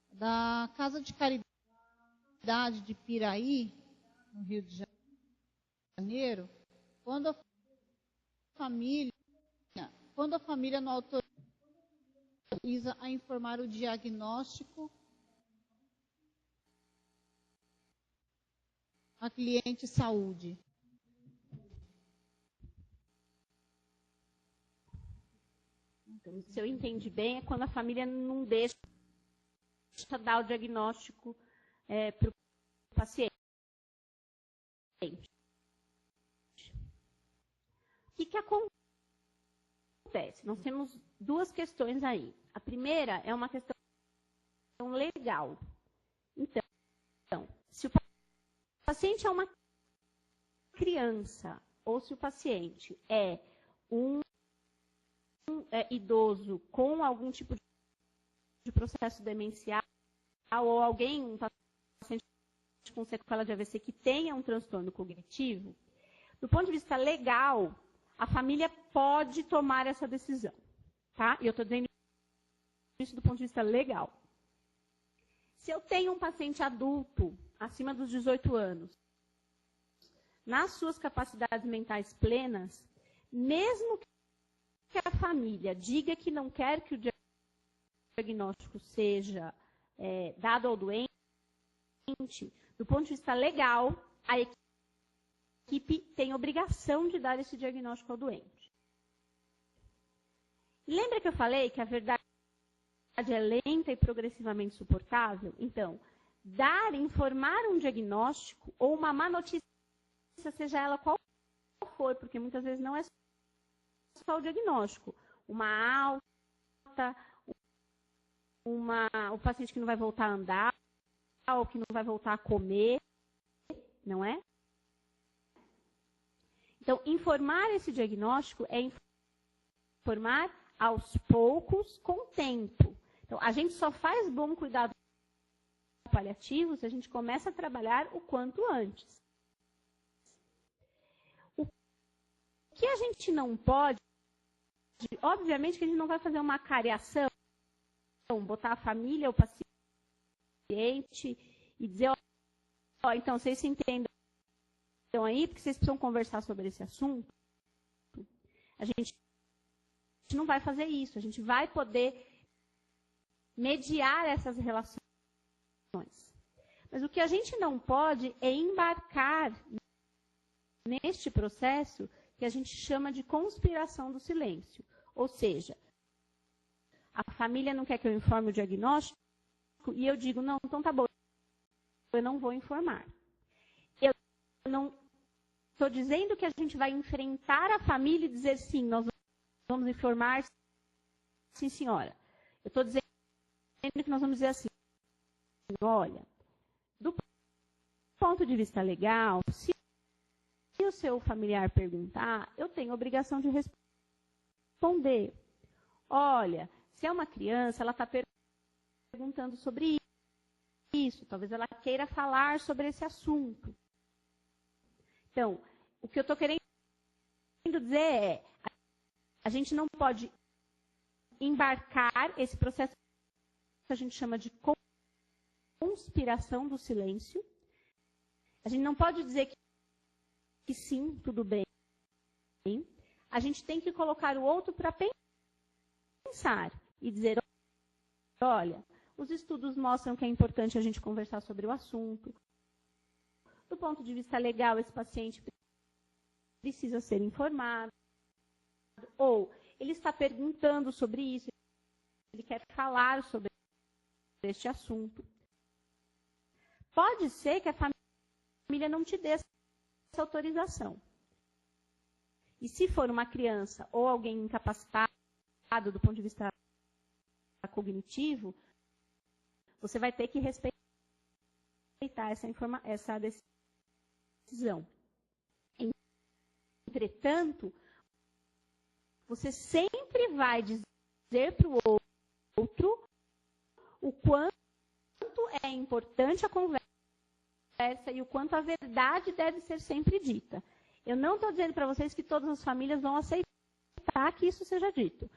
Da Casa de Caridade de Piraí, no Rio de Janeiro, quando a família não autoriza a informar o diagnóstico a cliente saúde. Então, se eu entendi bem, é quando a família não deixa dar o diagnóstico para o paciente. O que acontece? Nós temos duas questões aí. A primeira é uma questão legal. Então, se o paciente é uma criança ou se o paciente é um idoso com algum tipo de processo demencial ou um paciente com sequela de AVC que tenha um transtorno cognitivo, do ponto de vista legal, a família pode tomar essa decisão. Tá? E eu estou dizendo isso do ponto de vista legal. Se eu tenho um paciente adulto, acima dos 18 anos, nas suas capacidades mentais plenas, mesmo que a família diga que não quer que o diagnóstico seja dado ao doente, do ponto de vista legal, a equipe tem obrigação de dar esse diagnóstico ao doente. Lembra que eu falei que a verdade é lenta e progressivamente suportável? Então, informar um diagnóstico ou uma má notícia, seja ela qual for, porque muitas vezes não é só o diagnóstico. Uma alta, o paciente que não vai voltar a andar, ou que não vai voltar a comer, não é? Então, informar esse diagnóstico é informar aos poucos, com tempo. Então, a gente só faz bom cuidado paliativo se a gente começa a trabalhar o quanto antes. O que a gente não pode obviamente que a gente não vai fazer uma cariação, botar a família, o paciente e dizer, ó, então vocês se entendam aí, porque vocês precisam conversar sobre esse assunto. A gente não vai fazer isso, a gente vai poder mediar essas relações. Mas o que a gente não pode é embarcar neste processo que a gente chama de conspiração do silêncio. Ou seja, a família não quer que eu informe o diagnóstico e eu digo, não, então tá bom, eu não vou informar. Eu não estou dizendo que a gente vai enfrentar a família e dizer, sim, nós vamos informar, sim, senhora. Eu estou dizendo que nós vamos dizer assim, olha, do ponto de vista legal, se o seu familiar perguntar, eu tenho a obrigação de responder. Olha, se é uma criança, ela está perguntando sobre isso, talvez ela queira falar sobre esse assunto. Então, o que eu estou querendo dizer é, a gente não pode embarcar esse processo que a gente chama de conspiração do silêncio. A gente não pode dizer que sim, tudo bem. A gente tem que colocar o outro para pensar e dizer, olha, os estudos mostram que é importante a gente conversar sobre o assunto. Do ponto de vista legal, esse paciente precisa ser informado. Ou ele está perguntando sobre isso, ele quer falar sobre este assunto. Pode ser que a família não te dê essa autorização. E se for uma criança ou alguém incapacitado do ponto de vista cognitivo, você vai ter que respeitar essa decisão. Entretanto, você sempre vai dizer para o outro o quanto é importante a conversa e o quanto a verdade deve ser sempre dita. Eu não estou dizendo para vocês que todas as famílias vão aceitar que isso seja dito.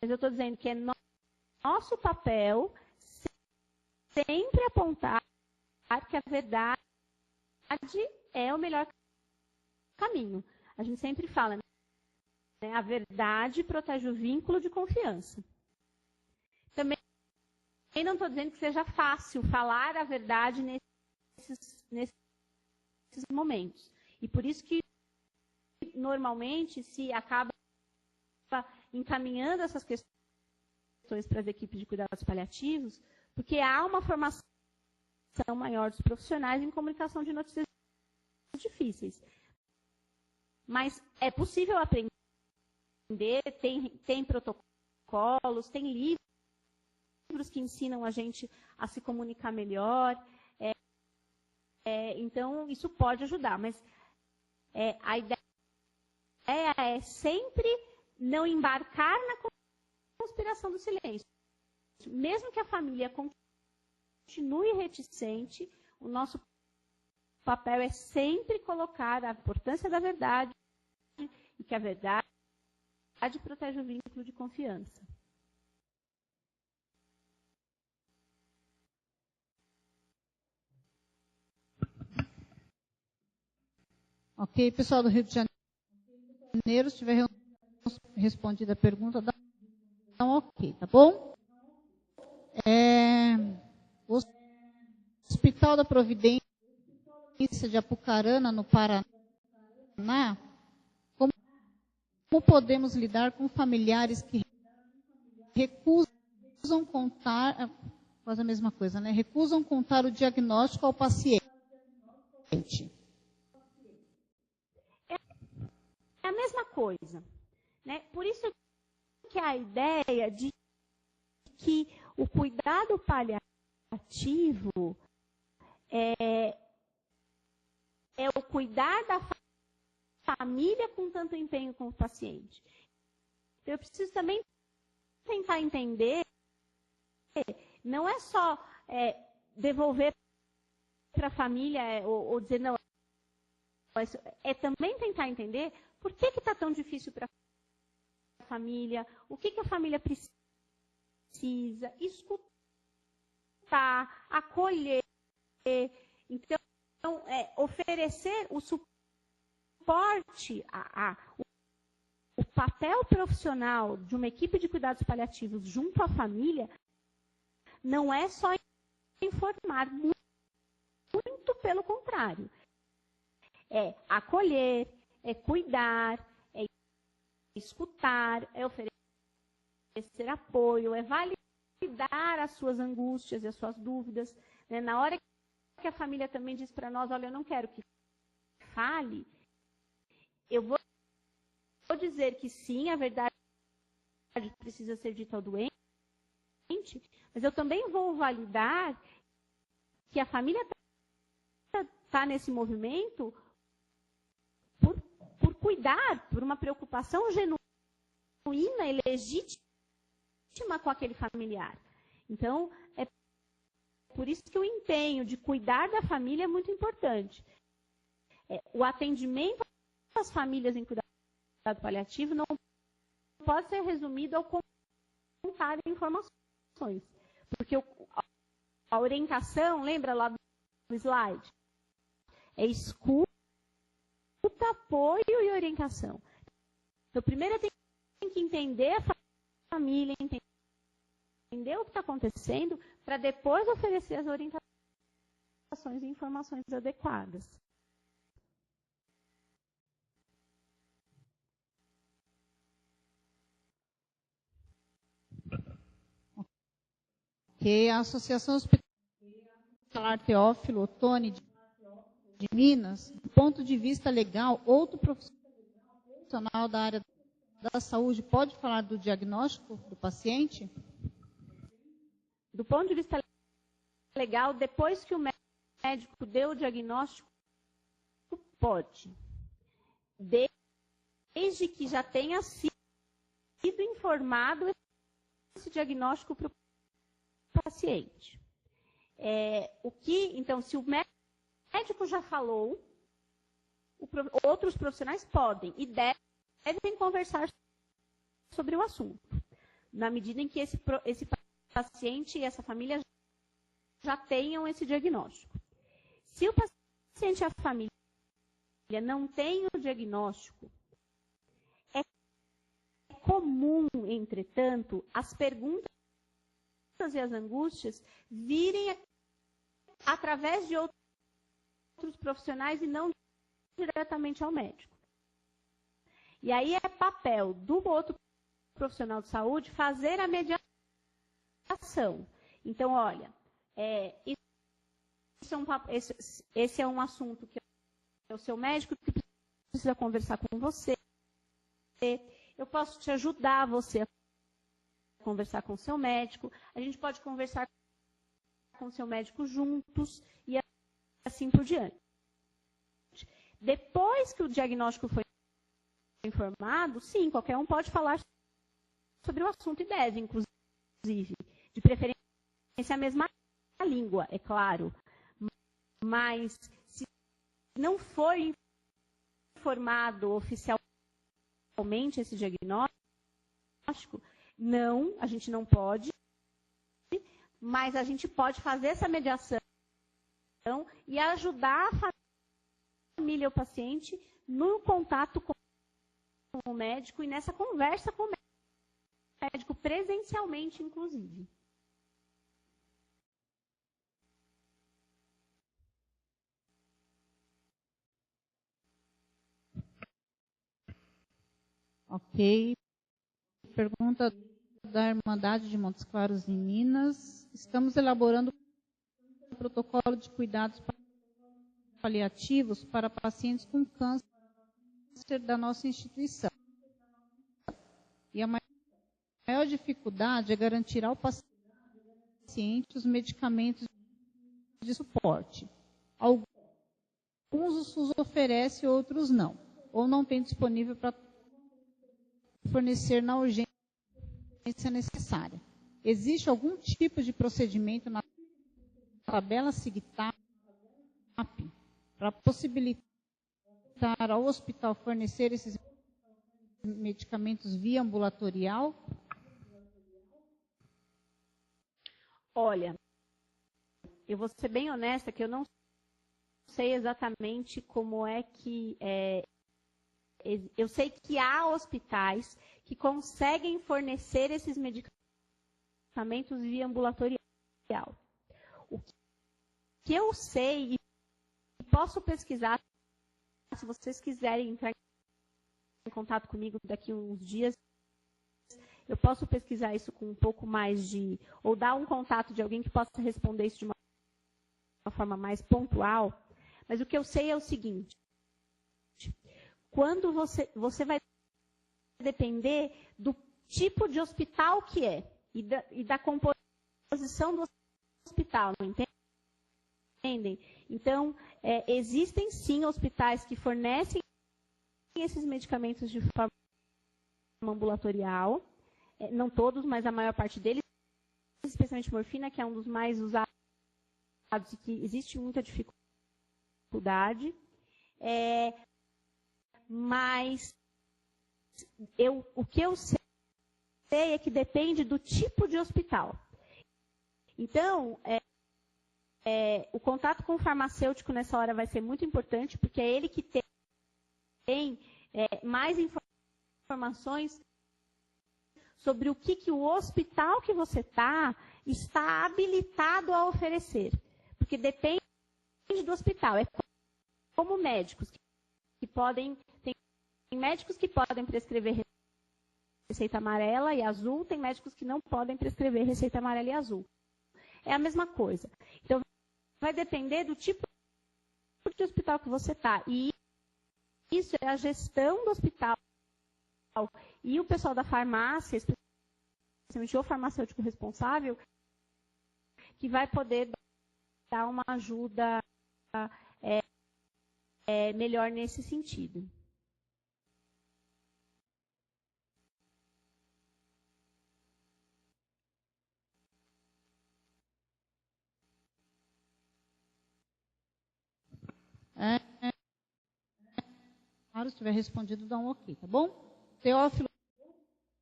Mas eu estou dizendo que é nosso papel sempre apontar que a verdade é o melhor caminho. A gente sempre fala, né? A verdade protege o vínculo de confiança. Também não estou dizendo que seja fácil falar a verdade nesses momentos. E por isso que, normalmente, se acaba encaminhando essas questões para as equipes de cuidados paliativos, porque há uma formação maior dos profissionais em comunicação de notícias difíceis. Mas é possível aprender, tem protocolos, tem livros que ensinam a gente a se comunicar melhor. Então, isso pode ajudar, mas a ideia é sempre não embarcar na conspiração do silêncio. Mesmo que a família continue reticente, o nosso papel é sempre colocar a importância da verdade e que a verdade protege o vínculo de confiança. Ok, pessoal do Rio de Janeiro, se tiver respondido a pergunta, dá um ok, tá bom? O Hospital da Providência de Apucarana, no Paraná, como podemos lidar com familiares que recusam contar, quase a mesma coisa, né? Recusam contar o diagnóstico ao paciente. É a mesma coisa, né? Por isso que a ideia de que o cuidado paliativo é o cuidar da família com tanto empenho como o paciente. Eu preciso também tentar entender, não é só devolver para a família ou dizer não, é também tentar entender por que está tão difícil para a família, o que a família precisa, escutar, acolher. Então, oferecer o suporte, o papel profissional de uma equipe de cuidados paliativos junto à família não é só informar, muito pelo contrário. É acolher, é cuidar, é escutar, é oferecer apoio, é validar as suas angústias e as suas dúvidas. Né? Na hora que a família também diz para nós, olha, eu não quero que fale, eu vou dizer que sim, a verdade precisa ser dita ao doente, mas eu também vou validar que a família está nesse movimento por cuidar, por uma preocupação genuína e legítima com aquele familiar. Então, é por isso que o empenho de cuidar da família é muito importante. O atendimento às famílias em cuidado paliativo não pode ser resumido ao contar informações. Porque a orientação, lembra lá do slide? É escuta, apoio e orientação. Então, primeiro eu tenho que entender a família, entender o que está acontecendo, para depois oferecer as orientações e informações adequadas. Ok, a Associação Hospitalar Teófilo Otoni de Minas, do ponto de vista legal, outro profissional da área da saúde pode falar do diagnóstico do paciente? Do ponto de vista legal, depois que o médico deu o diagnóstico, pode. Desde que já tenha sido informado esse diagnóstico para o paciente. Então, se o médico já falou, outros profissionais podem e devem conversar sobre o assunto, na medida em que esse paciente e essa família já tenham esse diagnóstico. Se o paciente e a família não têm o diagnóstico, é comum, entretanto, as perguntas e as angústias virem através de outros profissionais e não diretamente ao médico. E aí é papel do outro profissional de saúde fazer a mediação. Então, olha, esse é um assunto que é o seu médico que precisa conversar com você. Eu posso te ajudar você a conversar com o seu médico. A gente pode conversar com o seu médico juntos e assim por diante. Depois que o diagnóstico foi informado, sim, qualquer um pode falar sobre o assunto e deve, inclusive, de preferência a mesma língua, é claro. Mas se não foi informado oficialmente esse diagnóstico, não, a gente não pode, mas a gente pode fazer essa mediação e ajudar a família e o paciente no contato com o médico e nessa conversa com o médico, presencialmente, inclusive. Ok. Pergunta da Irmandade de Montes Claros, em Minas. Estamos elaborando um protocolo de cuidados paliativos para pacientes com câncer da nossa instituição. E a maior dificuldade é garantir ao paciente os medicamentos de suporte. Alguns o SUS oferece, outros não. Ou não tem disponível para fornecer na urgência necessária. Existe algum tipo de procedimento na tabela SIGTAP para possibilitar ao hospital fornecer esses medicamentos via ambulatorial? Olha, eu vou ser bem honesta que eu não sei exatamente como é que... eu sei que há hospitais que conseguem fornecer esses medicamentos via ambulatorial. O que eu sei, e posso pesquisar, se vocês quiserem entrar em contato comigo daqui a uns dias, eu posso pesquisar isso com um pouco mais de... ou dar um contato de alguém que possa responder isso de uma forma mais pontual. Mas o que eu sei é o seguinte: quando você vai depender do tipo de hospital que é e da composição do hospital, não entendem? Então, existem sim hospitais que fornecem esses medicamentos de forma ambulatorial, não todos, mas a maior parte deles, especialmente morfina, que é um dos mais usados e que existe muita dificuldade. Mas o que eu sei é que depende do tipo de hospital. Então, o contato com o farmacêutico nessa hora vai ser muito importante, porque é ele que tem mais informações sobre o que o hospital que você está habilitado a oferecer. Porque depende do hospital. É como médicos que podem... Tem médicos que podem prescrever receita amarela e azul, tem médicos que não podem prescrever receita amarela e azul. É a mesma coisa. Então, vai depender do tipo de hospital que você está. E isso é a gestão do hospital e o pessoal da farmácia, especialmente o farmacêutico responsável, que vai poder dar uma ajuda melhor nesse sentido. Claro, se tiver respondido, dá um ok, tá bom? Teófilo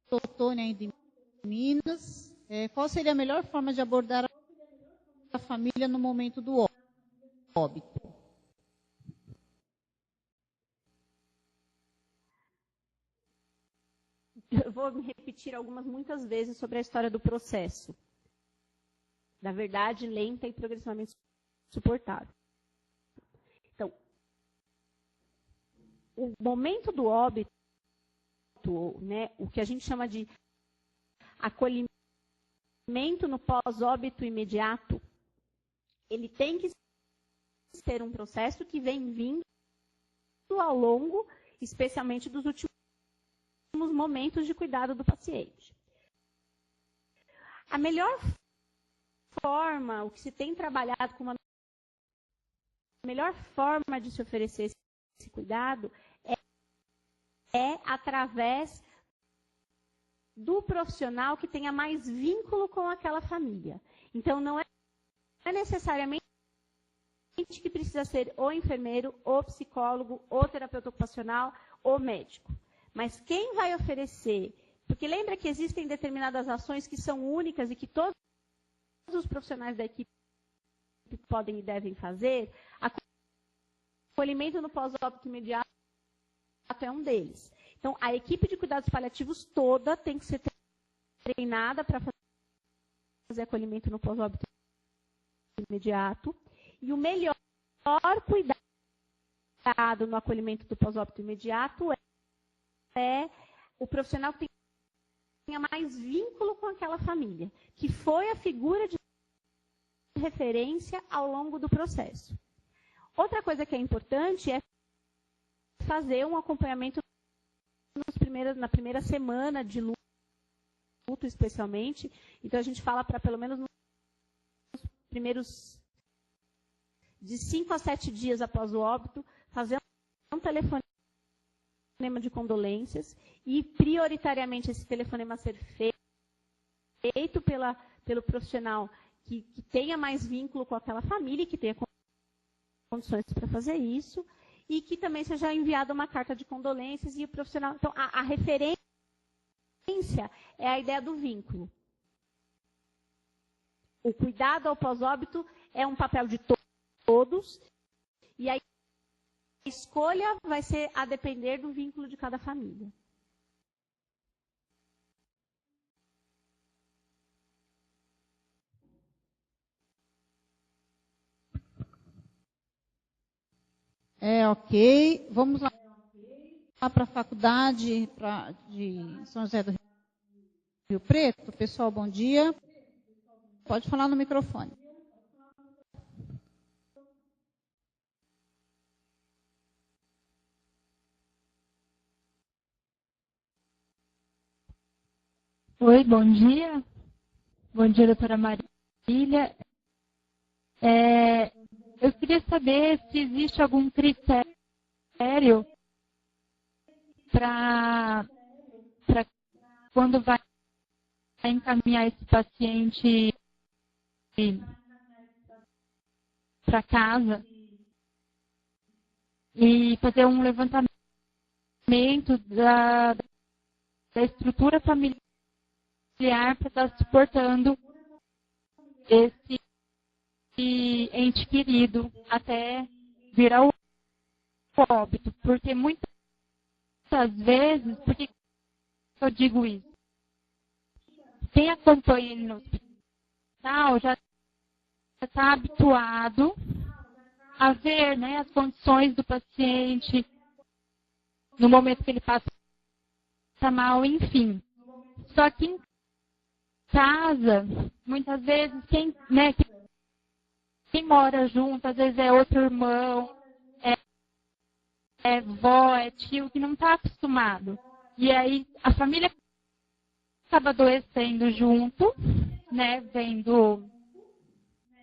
Totônia, ainda em Minas. Qual seria a melhor forma de abordar a família no momento do óbito? Eu vou me repetir muitas vezes sobre a história do processo. Da verdade, lenta e progressivamente suportável. Então, o momento do óbito, né, o que a gente chama de acolhimento no pós-óbito imediato, ele tem que ser um processo que vem vindo ao longo, especialmente dos últimos momentos de cuidado do paciente. A melhor forma, o que se tem trabalhado como a melhor forma de se oferecer esse cuidado é através do profissional que tenha mais vínculo com aquela família. Então, não é necessariamente que precisa ser ou enfermeiro, ou psicólogo, ou terapeuta ocupacional, ou médico. Mas quem vai oferecer... Porque lembra que existem determinadas ações que são únicas e que todos os profissionais da equipe podem e devem fazer. Acolhimento no pós-óbito imediato é um deles. Então, a equipe de cuidados paliativos toda tem que ser treinada para fazer acolhimento no pós-óbito imediato. E o melhor cuidado no acolhimento do pós-óbito imediato é o profissional que tenha mais vínculo com aquela família, que foi a figura de referência ao longo do processo. Outra coisa que é importante é fazer um acompanhamento na primeira semana de luto, especialmente. Então, a gente fala para pelo menos nos primeiros de 5 a 7 dias após o óbito, fazer um telefonema de condolências e, prioritariamente, esse telefonema ser feito pelo profissional que tenha mais vínculo com aquela família e que tenha condições para fazer isso. e que também seja enviada uma carta de condolências e o profissional... Então, a referência é a ideia do vínculo. O cuidado ao pós-óbito é um papel de todos, e a escolha vai ser a depender do vínculo de cada família. Ok. Vamos lá para a faculdade de São José do Rio Preto. Pessoal, bom dia. Pode falar no microfone. Oi, bom dia. Bom dia, doutora Marília. Eu queria saber se existe algum critério para quando vai encaminhar esse paciente para casa e fazer um levantamento da estrutura familiar para estar suportando esse ente querido até vir ao óbito. Porque muitas vezes, por que eu digo isso? Quem acompanha ele no hospital já está habituado a ver, né, as condições do paciente no momento que ele passa mal, enfim. Só que em casa, muitas vezes, quem mora junto, às vezes é outro irmão, é vó, é tio, que não está acostumado. E aí a família acaba adoecendo junto, né, vendo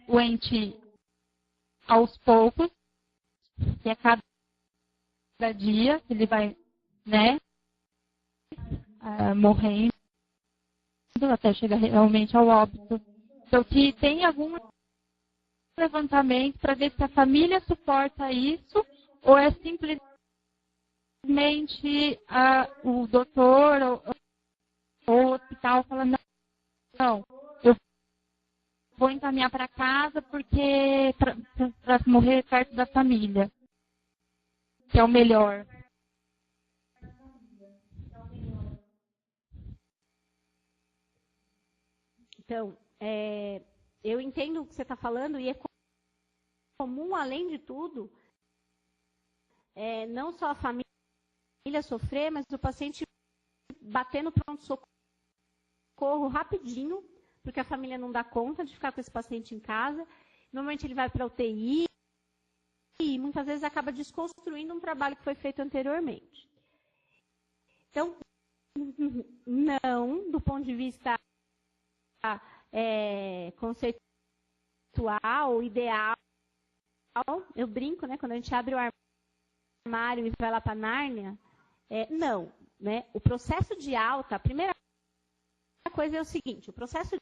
o ente aos poucos, que é cada dia que ele vai, né, morrendo, até chegar realmente ao óbito. Então, que tem algum levantamento para ver se a família suporta isso, ou é simplesmente o doutor ou o hospital falando, não, eu vou encaminhar para casa porque para morrer perto da família, que é o melhor. Então, eu entendo o que você está falando e é comum, além de tudo, não só a família sofrer, mas o paciente bater no pronto-socorro rapidinho, porque a família não dá conta de ficar com esse paciente em casa. Normalmente ele vai para a UTI e muitas vezes acaba desconstruindo um trabalho que foi feito anteriormente. Então, não, do ponto de vista conceitual, ideal, eu brinco, né, quando a gente abre o armário e vai lá para Nárnia, não, né? O processo de alta, a primeira coisa é o seguinte, o processo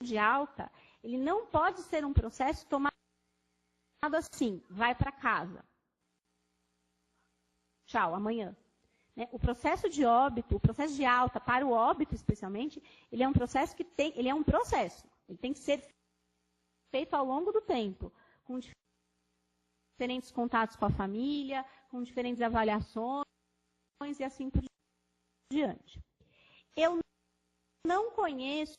de alta, ele não pode ser um processo tomado assim, vai para casa. Tchau, amanhã. O processo de óbito, o processo de alta para o óbito, especialmente, ele é um processo ele tem que ser feito ao longo do tempo, com diferentes contatos com a família, com diferentes avaliações e assim por diante. Eu não conheço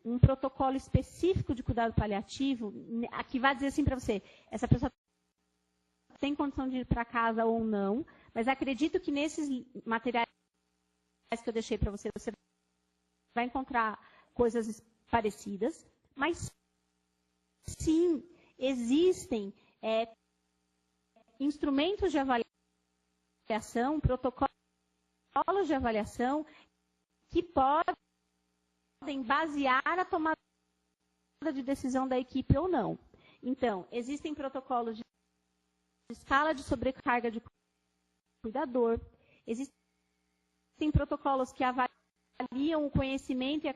um protocolo específico de cuidado paliativo que vai dizer assim para você, essa pessoa tem condição de ir para casa ou não, mas acredito que nesses materiais que eu deixei para você, você vai encontrar coisas parecidas, mas sim, existem instrumentos de avaliação, protocolos de avaliação que podem basear a tomada de decisão da equipe ou não. Então, existem protocolos de escala de sobrecarga de cuidador, existem protocolos que avaliam o conhecimento e a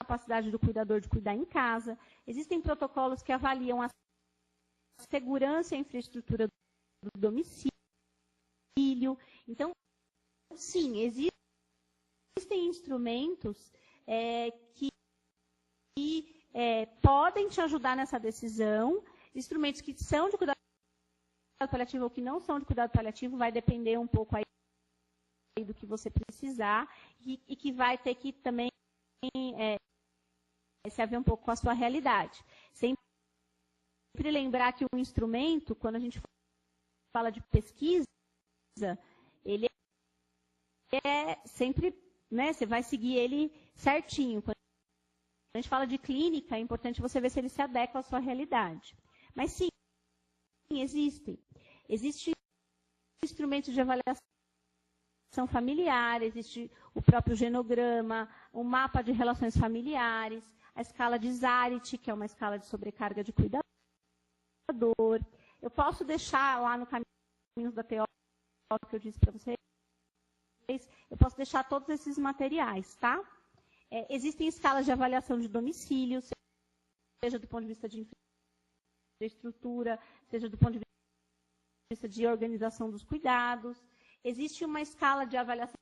capacidade do cuidador de cuidar em casa, existem protocolos que avaliam a segurança e a infraestrutura do domicílio. Então, sim, existem instrumentos que podem te ajudar nessa decisão, instrumentos que são de cuidado paliativo ou que não são de cuidado paliativo, vai depender um pouco aí do que você precisar e que vai ter que também se haver um pouco com a sua realidade. Sempre lembrar que o instrumento, quando a gente fala de pesquisa, ele é sempre, né, você vai seguir ele certinho. Quando a gente fala de clínica, é importante você ver se ele se adequa à sua realidade. Mas sim, existem instrumentos de avaliação familiar, existe o próprio genograma, o mapa de relações familiares, a escala de Zarit, que é uma escala de sobrecarga de cuidador. Eu posso deixar lá no Caminhos da TO, que eu disse para vocês, eu posso deixar todos esses materiais, tá? Existem escalas de avaliação de domicílio, seja do ponto de vista de infraestrutura, seja do ponto de vista de organização dos cuidados. Existe uma escala de avaliação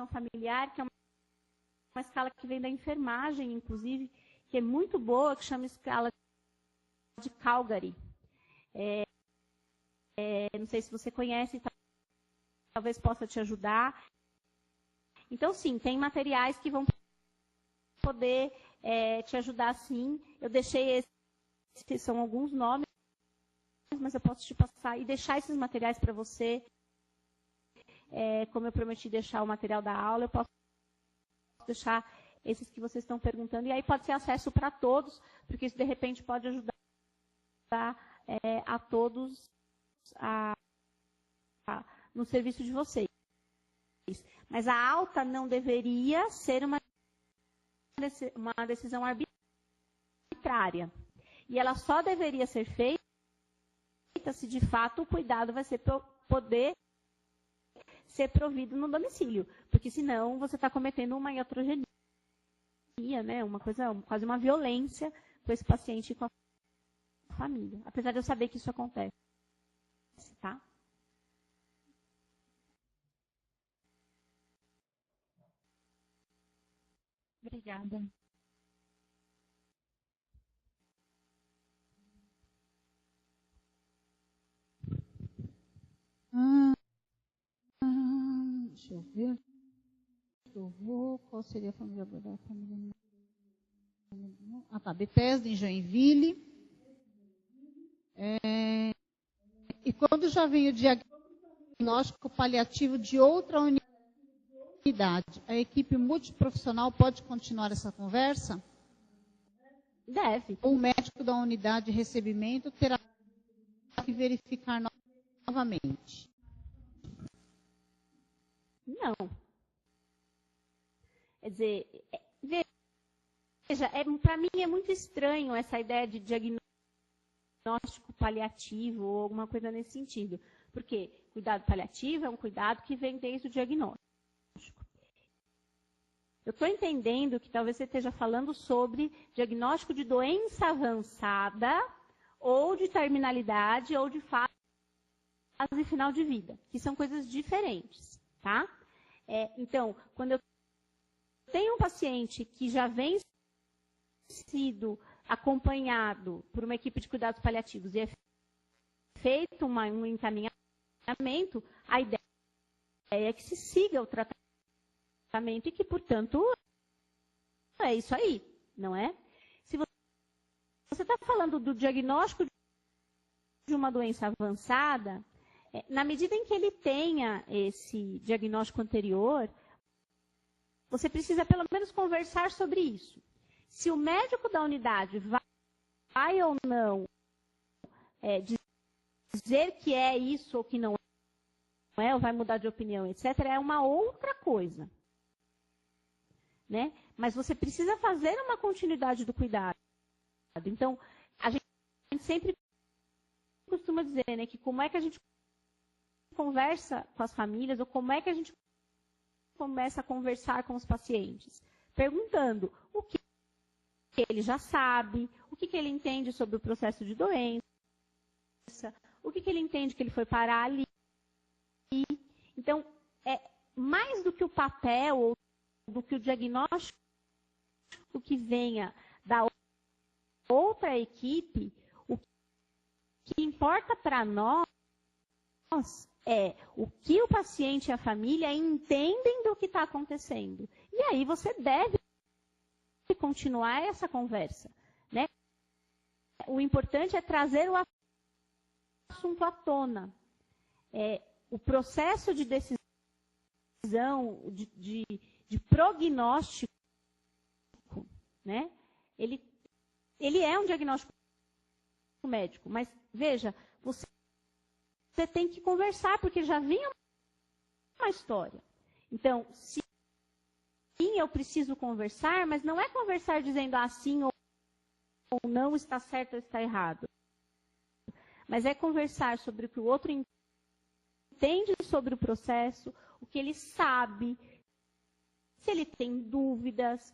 familiar, que é uma escala que vem da enfermagem, inclusive, que é muito boa, que chama escala de Calgary. Não sei se você conhece, talvez possa te ajudar. Então, sim, tem materiais que vão poder te ajudar, sim. Eu deixei esses, são alguns nomes, mas eu posso te passar e deixar esses materiais para você. Como eu prometi deixar o material da aula, eu posso deixar esses que vocês estão perguntando. E aí pode ser acesso para todos, porque isso, de repente, pode ajudar a todos no serviço de vocês. Mas a alta não deveria ser uma decisão arbitrária. E ela só deveria ser feita se, de fato, o cuidado vai poder ser provido no domicílio. Porque, senão, você está cometendo uma iatrogenia, né? Uma coisa, quase uma violência com esse paciente e com a família. Apesar de eu saber que isso acontece, tá? Obrigada. Deixa eu ver. Qual seria a família abordada? Tá. Bethesda, em Joinville. E quando já vem o diagnóstico paliativo de outra unidade, a equipe multiprofissional pode continuar essa conversa? Deve. Ou o médico da unidade de recebimento terá que verificar novamente? Não. Quer dizer, veja, para mim é muito estranho essa ideia de diagnóstico paliativo ou alguma coisa nesse sentido. Porque cuidado paliativo é um cuidado que vem desde o diagnóstico. Eu estou entendendo que talvez você esteja falando sobre diagnóstico de doença avançada ou de terminalidade ou de fase final de vida, que são coisas diferentes, tá? Então, quando eu tenho um paciente que já vem sido acompanhado por uma equipe de cuidados paliativos e é feito um encaminhamento, a ideia é que se siga o tratamento e que, portanto, é isso aí, não é? Se você está falando do diagnóstico de uma doença avançada, na medida em que ele tenha esse diagnóstico anterior, você precisa pelo menos conversar sobre isso. Se o médico da unidade vai ou não dizer que é isso ou que não é, ou vai mudar de opinião, etc., é uma outra coisa. Né? Mas você precisa fazer uma continuidade do cuidado. Então, a gente sempre costuma dizer, né, que como é que a gente conversa com as famílias, ou como é que a gente começa a conversar com os pacientes? Perguntando o que ele já sabe, o que ele entende sobre o processo de doença, Por que ele entende que ele foi parar ali? Então, mais do que o papel ou do que o diagnóstico que venha da outra equipe, o que importa para nós é o que o paciente e a família entendem do que está acontecendo. E aí você deve continuar essa conversa, né? O importante é trazer o assunto à tona. O processo de decisão, de prognóstico, né? Ele é um diagnóstico médico, mas veja, você tem que conversar, porque já vinha uma história. Então, sim, eu preciso conversar, mas não é conversar dizendo sim ou não, está certo ou está errado. Mas é conversar sobre o que o outro entende sobre o processo, o que ele sabe, se ele tem dúvidas,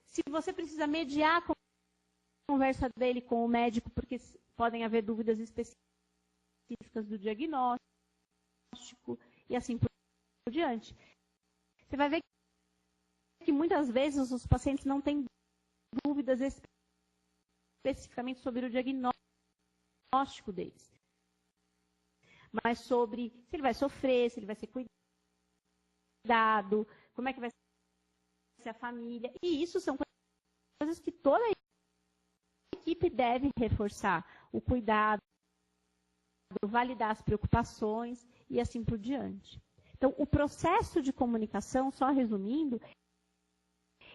se você precisa mediar a conversa dele com o médico, porque podem haver dúvidas específicas do diagnóstico, e assim por diante. Você vai ver que muitas vezes os pacientes não têm dúvidas especificamente sobre o diagnóstico deles, mas sobre se ele vai sofrer, se ele vai ser cuidado, como é que vai ser a família. E isso são coisas que toda a equipe deve reforçar. O cuidado, validar as preocupações e assim por diante. Então, o processo de comunicação, só resumindo,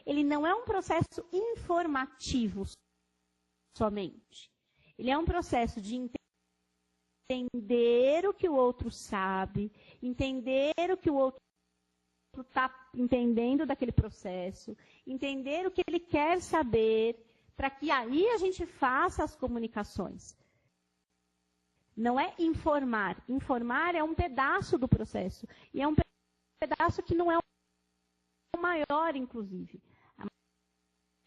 ele não é um processo informativo somente. Ele é um processo de entender o que o outro sabe, entender o que o outro está entendendo daquele processo, entender o que ele quer saber, para que aí a gente faça as comunicações. Não é informar. Informar é um pedaço do processo. E é um pedaço que não é o maior, inclusive. A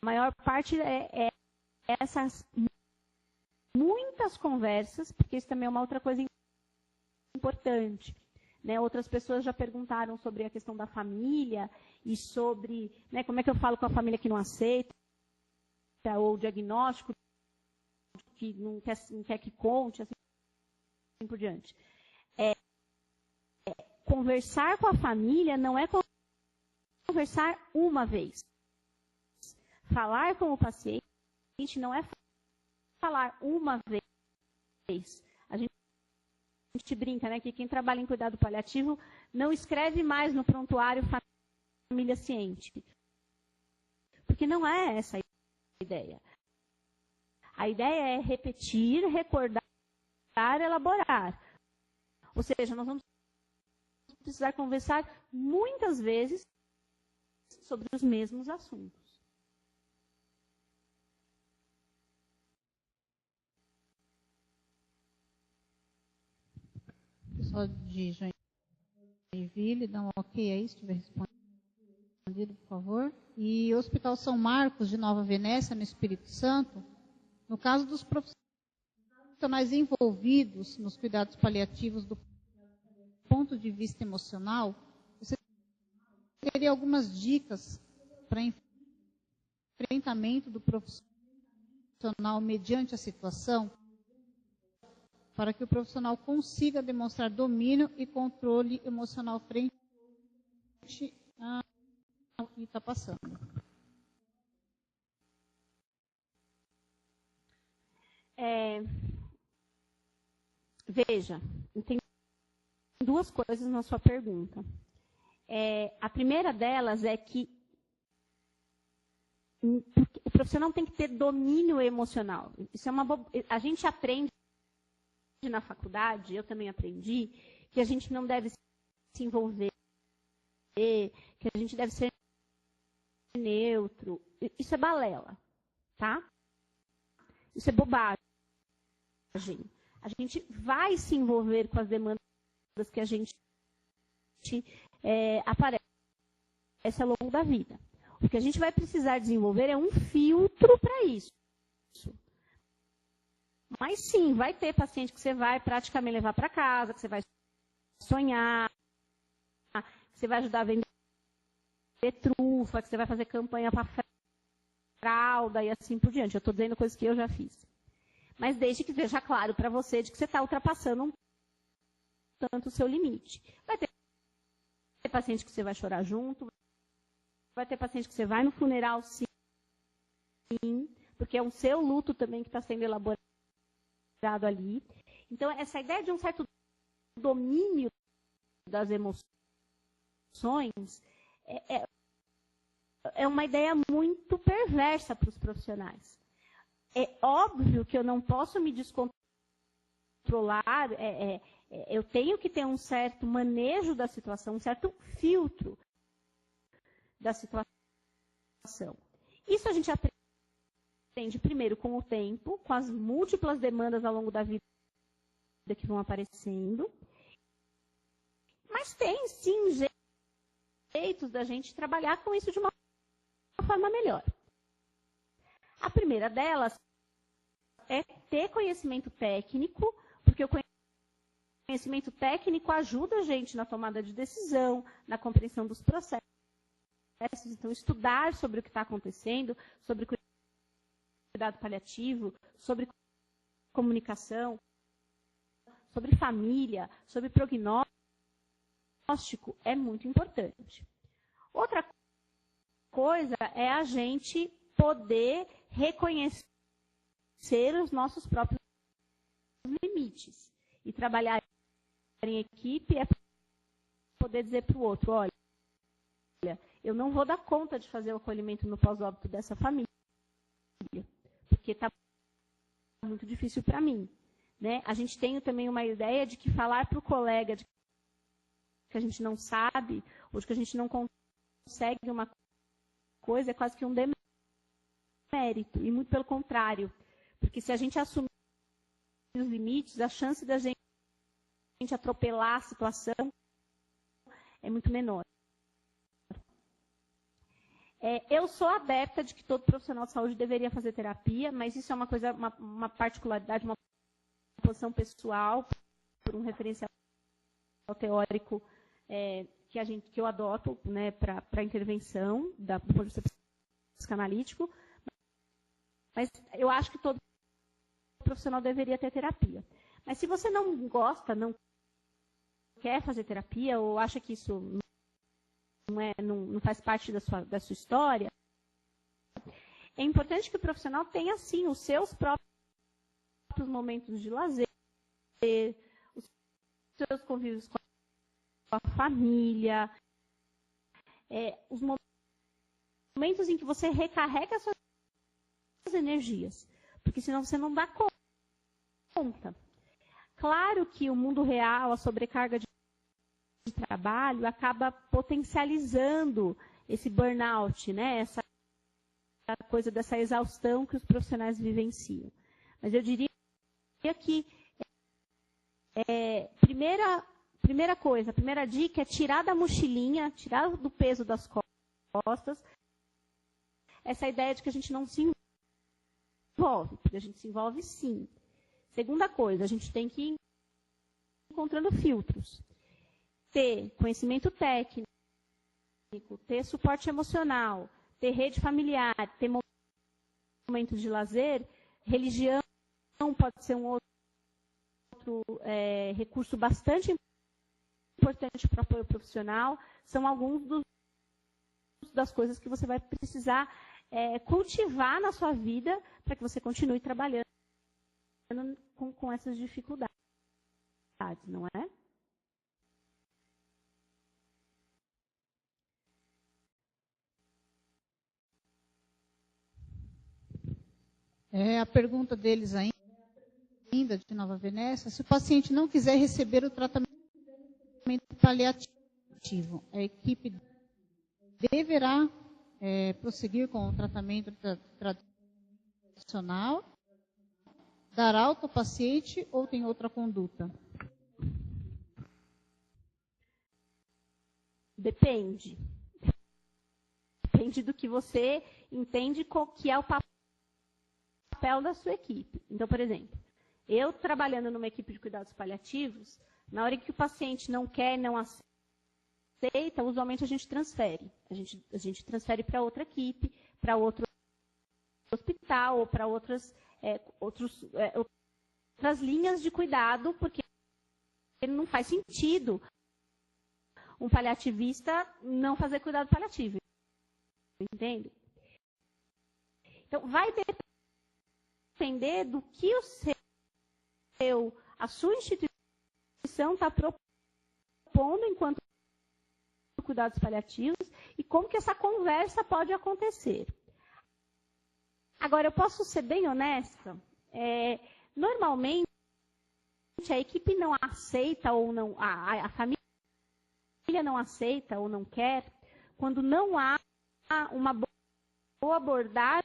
maior parte é essas muitas conversas, porque isso também é uma outra coisa importante. Né? Outras pessoas já perguntaram sobre a questão da família e sobre, né, como é que eu falo com a família que não aceita, ou o diagnóstico que não quer que conte, assim por diante. Conversar com a família não é conversar uma vez. Falar com o paciente não é falar uma vez. A gente brinca, né, que quem trabalha em cuidado paliativo não escreve mais no prontuário família ciente. Porque não é essa a ideia. A ideia é repetir, recordar, elaborar. Ou seja, nós vamos precisar conversar muitas vezes sobre os mesmos assuntos. Pessoal de Joinville, dá um ok aí, se tiver respondido, por favor. E o Hospital São Marcos, de Nova Venécia, no Espírito Santo, no caso dos profissionais envolvidos nos cuidados paliativos do ponto de vista emocional, você teria algumas dicas para enfrentamento do profissional mediante a situação, para que o profissional consiga demonstrar domínio e controle emocional frente ao que está passando. Veja, tem duas coisas na sua pergunta. A primeira delas é que o profissional tem que ter domínio emocional. Isso é a gente aprende na faculdade, eu também aprendi, que a gente não deve se envolver, que a gente deve ser neutro. Isso é balela, tá? Isso é bobagem. A gente vai se envolver com as demandas que a gente aparece ao longo da vida. O que a gente vai precisar desenvolver é um filtro para isso. Mas sim, vai ter paciente que você vai praticamente levar para casa, que você vai sonhar, que você vai ajudar a vender trufa, que você vai fazer campanha para fralda e assim por diante. Eu estou dizendo coisas que eu já fiz. Mas desde que seja claro para você de que você está ultrapassando tanto o seu limite. Vai ter paciente que você vai chorar junto, vai ter paciente que você vai no funeral, sim, porque é o seu luto também que está sendo elaborado ali. Então, essa ideia de um certo domínio das emoções é uma ideia muito perversa para os profissionais. É óbvio que eu não posso me descontrolar, eu tenho que ter um certo manejo da situação, um certo filtro da situação. Isso a gente aprende primeiro com o tempo, com as múltiplas demandas ao longo da vida que vão aparecendo. Mas tem, sim, jeitos da gente trabalhar com isso de uma forma melhor. A primeira delas é ter conhecimento técnico, porque o conhecimento técnico ajuda a gente na tomada de decisão, na compreensão dos processos. Então, estudar sobre o que está acontecendo, sobre cuidado paliativo, sobre comunicação, sobre família, sobre prognóstico, é muito importante. Outra coisa é a gente poder reconhecer os nossos próprios limites. E trabalhar em equipe é poder dizer para o outro, olha, eu não vou dar conta de fazer o acolhimento no pós-óbito dessa família, porque está muito difícil para mim. Né? A gente tem também uma ideia de que falar para o colega de que a gente não sabe, ou de que a gente não consegue uma coisa, é quase que um demérito, e muito pelo contrário. Porque se a gente assumir os limites, a chance da gente atropelar a situação é muito menor. Eu sou adepta de que todo profissional de saúde deveria fazer terapia, mas isso é uma coisa, uma particularidade, uma posição pessoal, por um referencial teórico que eu adoto, né, para intervenção do ponto de vista psicanalítico. Mas eu acho que todo profissional deveria ter terapia. Mas se você não gosta, não quer fazer terapia, ou acha que isso não faz parte da sua história, é importante que o profissional tenha, sim, os seus próprios momentos de lazer, os seus convívios com a família, os momentos em que você recarrega as suas energias, porque senão você não dá conta. Claro que o mundo real, a sobrecarga de trabalho, acaba potencializando esse burnout, né? Essa coisa dessa exaustão que os profissionais vivenciam. Mas eu diria que primeira coisa, a primeira dica é tirar da mochilinha, tirar do peso das costas, essa ideia de que a gente não se envolve, porque a gente se envolve sim. Segunda coisa, a gente tem que ir encontrando filtros. Ter conhecimento técnico, ter suporte emocional, ter rede familiar, ter momentos de lazer, religião pode ser um outro recurso bastante importante para o apoio profissional. São alguns das coisas que você vai precisar cultivar na sua vida para que você continue trabalhando com essas dificuldades, não é? A pergunta deles ainda de Nova Venécia, se o paciente não quiser receber o tratamento paliativo, a equipe deverá prosseguir com o tratamento tradicional, dar alta ao paciente ou tem outra conduta? Depende. Depende do que você entende que é o papel da sua equipe. Então, por exemplo, Eu, trabalhando numa equipe de cuidados paliativos, na hora em que o paciente não quer, não aceita, usualmente a gente transfere. A gente transfere para outra equipe, para outro hospital ou para outras linhas de cuidado, porque não faz sentido um paliativista não fazer cuidado paliativo. Entende? Então, vai depender do que a sua instituição está propondo enquanto cuidados paliativos e como que essa conversa pode acontecer. Agora, eu posso ser bem honesta, normalmente a equipe não aceita ou não, a família não aceita ou não quer, quando não há uma boa abordagem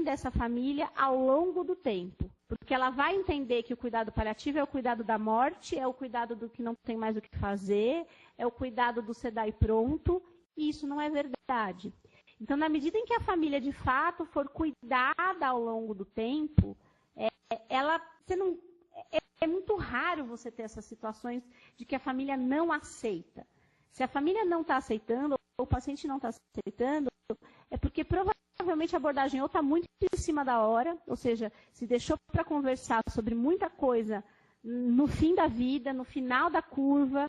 dessa família ao longo do tempo. Porque ela vai entender que o cuidado paliativo é o cuidado da morte, é o cuidado do que não tem mais o que fazer, é o cuidado do sedar e pronto, e isso não é verdade. Então, na medida em que a família, de fato, for cuidada ao longo do tempo, é muito raro você ter essas situações de que a família não aceita. Se a família não está aceitando, ou o paciente não está aceitando, é porque provavelmente a abordagem ou está muito em cima da hora, ou seja, se deixou para conversar sobre muita coisa no fim da vida, no final da curva,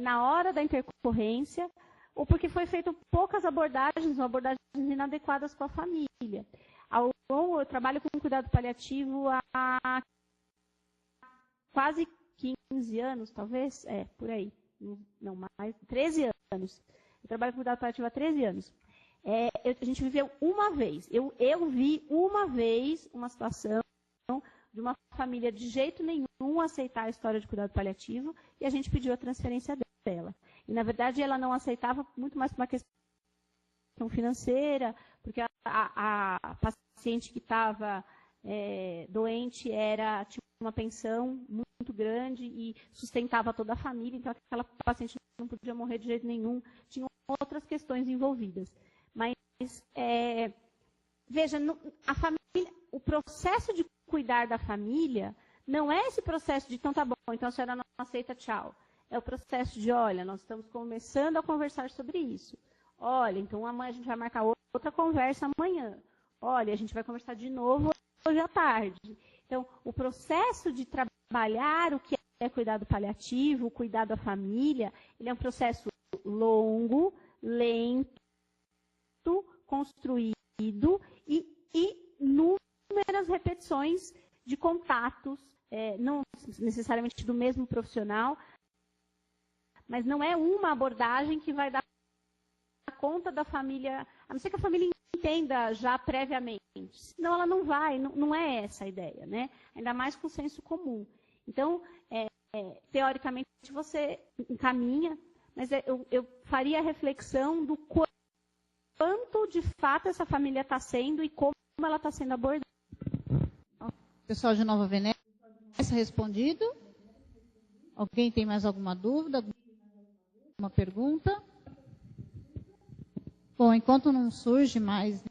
na hora da intercorrência, ou porque foi feito poucas abordagens, ou abordagens inadequadas com a família. Eu trabalho com cuidado paliativo há quase 15 anos, talvez, por aí, não mais, 13 anos. Eu trabalho com cuidado paliativo há 13 anos. A gente viveu uma vez, eu vi uma vez uma situação de uma família de jeito nenhum aceitar a história de cuidado paliativo e a gente pediu a transferência dela. E, na verdade, ela não aceitava muito mais por uma questão financeira, porque a paciente que estava doente tinha uma pensão muito grande e sustentava toda a família, então aquela paciente não podia morrer de jeito nenhum, tinham outras questões envolvidas. Mas, veja, o processo de cuidar da família não é esse processo de, então tá bom, então a senhora não aceita, tchau. É o processo de, olha, nós estamos começando a conversar sobre isso. Olha, então amanhã a gente vai marcar outra conversa amanhã. Olha, a gente vai conversar de novo hoje à tarde. Então, o processo de trabalhar o que é cuidado paliativo, o cuidado à família, ele é um processo longo, lento, construído e inúmeras repetições de contatos, não necessariamente do mesmo profissional, mas não é uma abordagem que vai dar conta da família, a não ser que a família entenda já previamente, senão ela não vai, não é essa a ideia, né? Ainda mais com o senso comum. Então, teoricamente você encaminha, mas eu faria a reflexão do quanto de fato essa família está sendo e como ela está sendo abordada. Pessoal de Nova Venécia, respondido? Alguém tem mais alguma dúvida? Alguma pergunta? Bom, enquanto não surge mais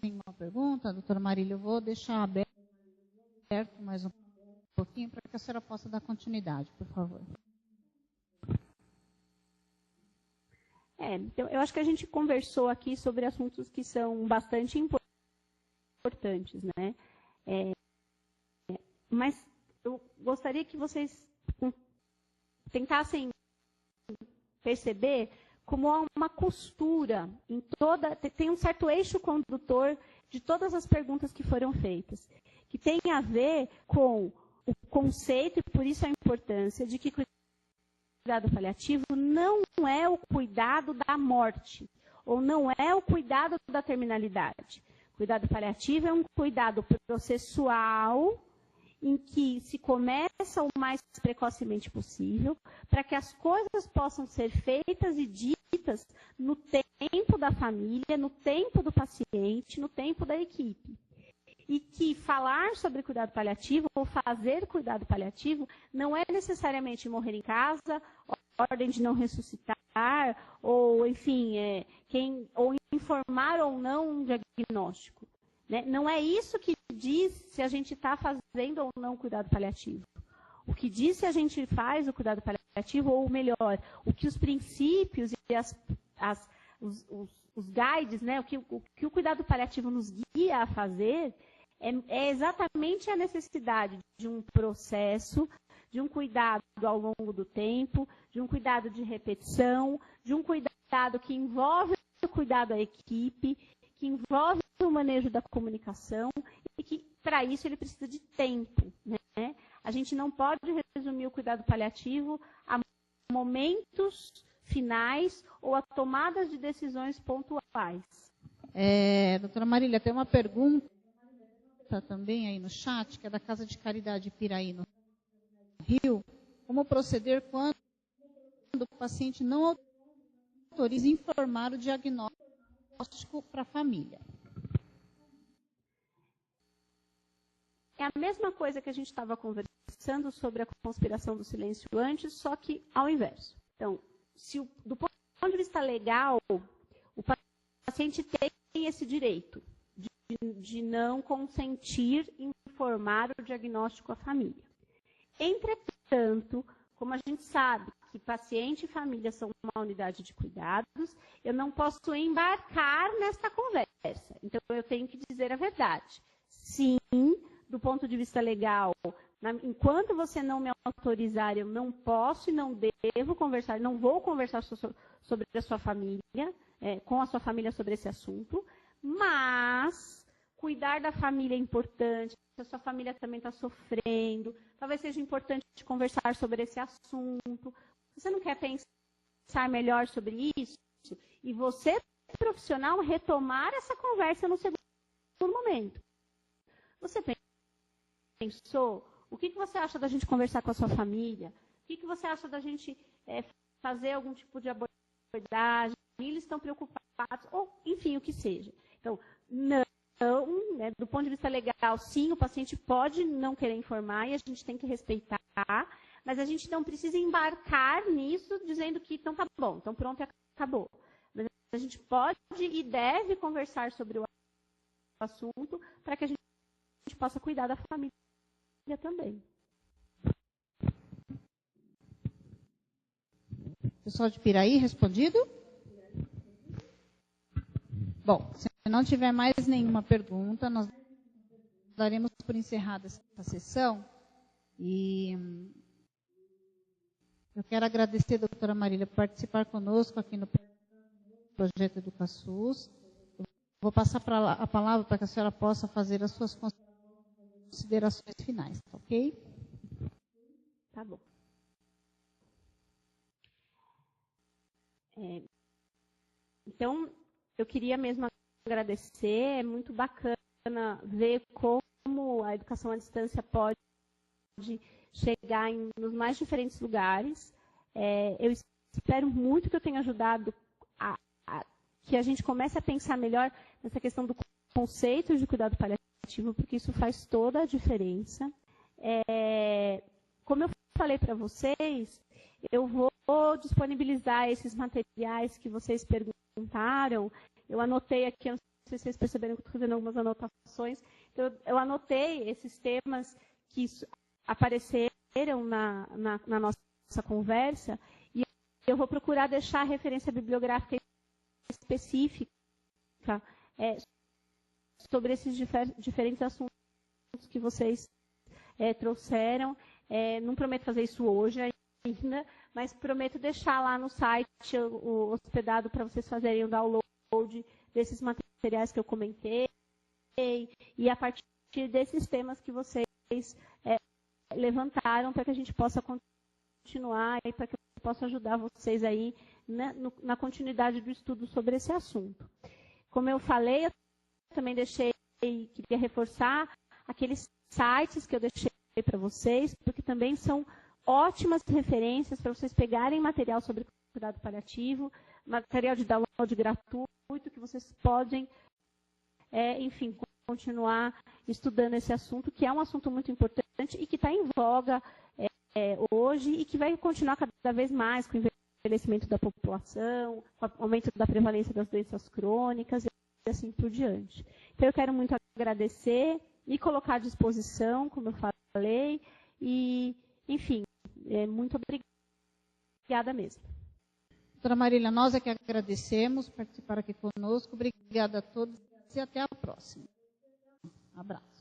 nenhuma pergunta, doutora Marília, eu vou deixar aberto mais um pouquinho para que a senhora possa dar continuidade, por favor. Então, eu acho que a gente conversou aqui sobre assuntos que são bastante importantes, né? Mas eu gostaria que vocês tentassem perceber como há uma costura em tem um certo eixo condutor de todas as perguntas que foram feitas, que tem a ver com o conceito, e por isso a importância de que cuidado paliativo não é o cuidado da morte, ou não é o cuidado da terminalidade. Cuidado paliativo é um cuidado processual em que se começa o mais precocemente possível, para que as coisas possam ser feitas e ditas no tempo da família, no tempo do paciente, no tempo da equipe. E que falar sobre cuidado paliativo ou fazer cuidado paliativo não é necessariamente morrer em casa, ordem de não ressuscitar, ou, enfim, ou informar ou não um diagnóstico. né? Não é isso que diz se a gente está fazendo ou não cuidado paliativo. O que diz se a gente faz o cuidado paliativo, ou melhor, o que os princípios e os guides, né, o que o cuidado paliativo nos guia a fazer, é exatamente a necessidade de um processo, de um cuidado ao longo do tempo, de um cuidado de repetição, de um cuidado que envolve o cuidado à equipe, que envolve o manejo da comunicação, e que, para isso, ele precisa de tempo, né? A gente não pode resumir o cuidado paliativo a momentos finais ou a tomadas de decisões pontuais. Doutora Marília, tem uma pergunta também aí no chat, que é da Casa de Caridade Piraí, no Rio. Como proceder quando o paciente não autoriza informar o diagnóstico para a família? É a mesma coisa que a gente estava conversando sobre a conspiração do silêncio antes, só que ao inverso. Então, do ponto de vista legal, o paciente tem esse direito de não consentir informar o diagnóstico à família. Entretanto, como a gente sabe que paciente e família são uma unidade de cuidados, eu não posso embarcar nesta conversa. Então, eu tenho que dizer a verdade. Sim, do ponto de vista legal, enquanto você não me autorizar, eu não posso e não devo conversar, não vou conversar sobre a sua família, com a sua família sobre esse assunto, mas cuidar da família é importante, se a sua família também está sofrendo, talvez seja importante conversar sobre esse assunto. Você não quer pensar melhor sobre isso? E você, profissional, retomar essa conversa no segundo momento. Você pensou? O que você acha da gente conversar com a sua família? O que você acha da gente fazer algum tipo de abordagem? Eles estão preocupados? Ou, enfim, o que seja. Então, não, né, do ponto de vista legal, sim, o paciente pode não querer informar e a gente tem que respeitar, mas a gente não precisa embarcar nisso dizendo que então tá bom, então pronto e acabou. Mas a gente pode e deve conversar sobre o assunto para que a gente possa cuidar da família também. Pessoal de Piraí, respondido? Bom, se não tiver mais nenhuma pergunta, nós daremos por encerrada essa sessão. E eu quero agradecer a doutora Marília por participar conosco aqui no projeto EducaSUS. Eu vou passar a palavra para que a senhora possa fazer as suas considerações finais, tá ok? Tá bom. Então, eu queria mesmo agradecer, é muito bacana ver como a educação à distância pode chegar nos mais diferentes lugares. Eu espero muito que eu tenha ajudado que a gente comece a pensar melhor nessa questão do conceito de cuidado paliativo, porque isso faz toda a diferença. Como eu falei para vocês, eu vou disponibilizar esses materiais que vocês perguntaram. Eu anotei aqui, não sei se vocês perceberam que eu estou fazendo algumas anotações. Então, eu anotei esses temas que apareceram na nossa conversa e eu vou procurar deixar a referência bibliográfica específica sobre esses diferentes assuntos que vocês trouxeram. Não prometo fazer isso hoje ainda, mas prometo deixar lá no site hospedado para vocês fazerem o download desses materiais que eu comentei e a partir desses temas que vocês levantaram para que a gente possa continuar e para que eu possa ajudar vocês aí na continuidade do estudo sobre esse assunto. Como eu falei, eu também queria reforçar aqueles sites que eu deixei para vocês, porque também são ótimas referências para vocês pegarem material sobre cuidado paliativo, material de download gratuito, que vocês podem, enfim, continuar estudando esse assunto, que é um assunto muito importante e que está em voga hoje e que vai continuar cada vez mais com o envelhecimento da população, com o aumento da prevalência das doenças crônicas e assim por diante. Então, eu quero muito agradecer, me colocar à disposição, como eu falei, e, enfim, muito obrigada mesmo. Doutora Marília, nós é que agradecemos participar aqui conosco. Obrigada a todos e até a próxima. Abraço.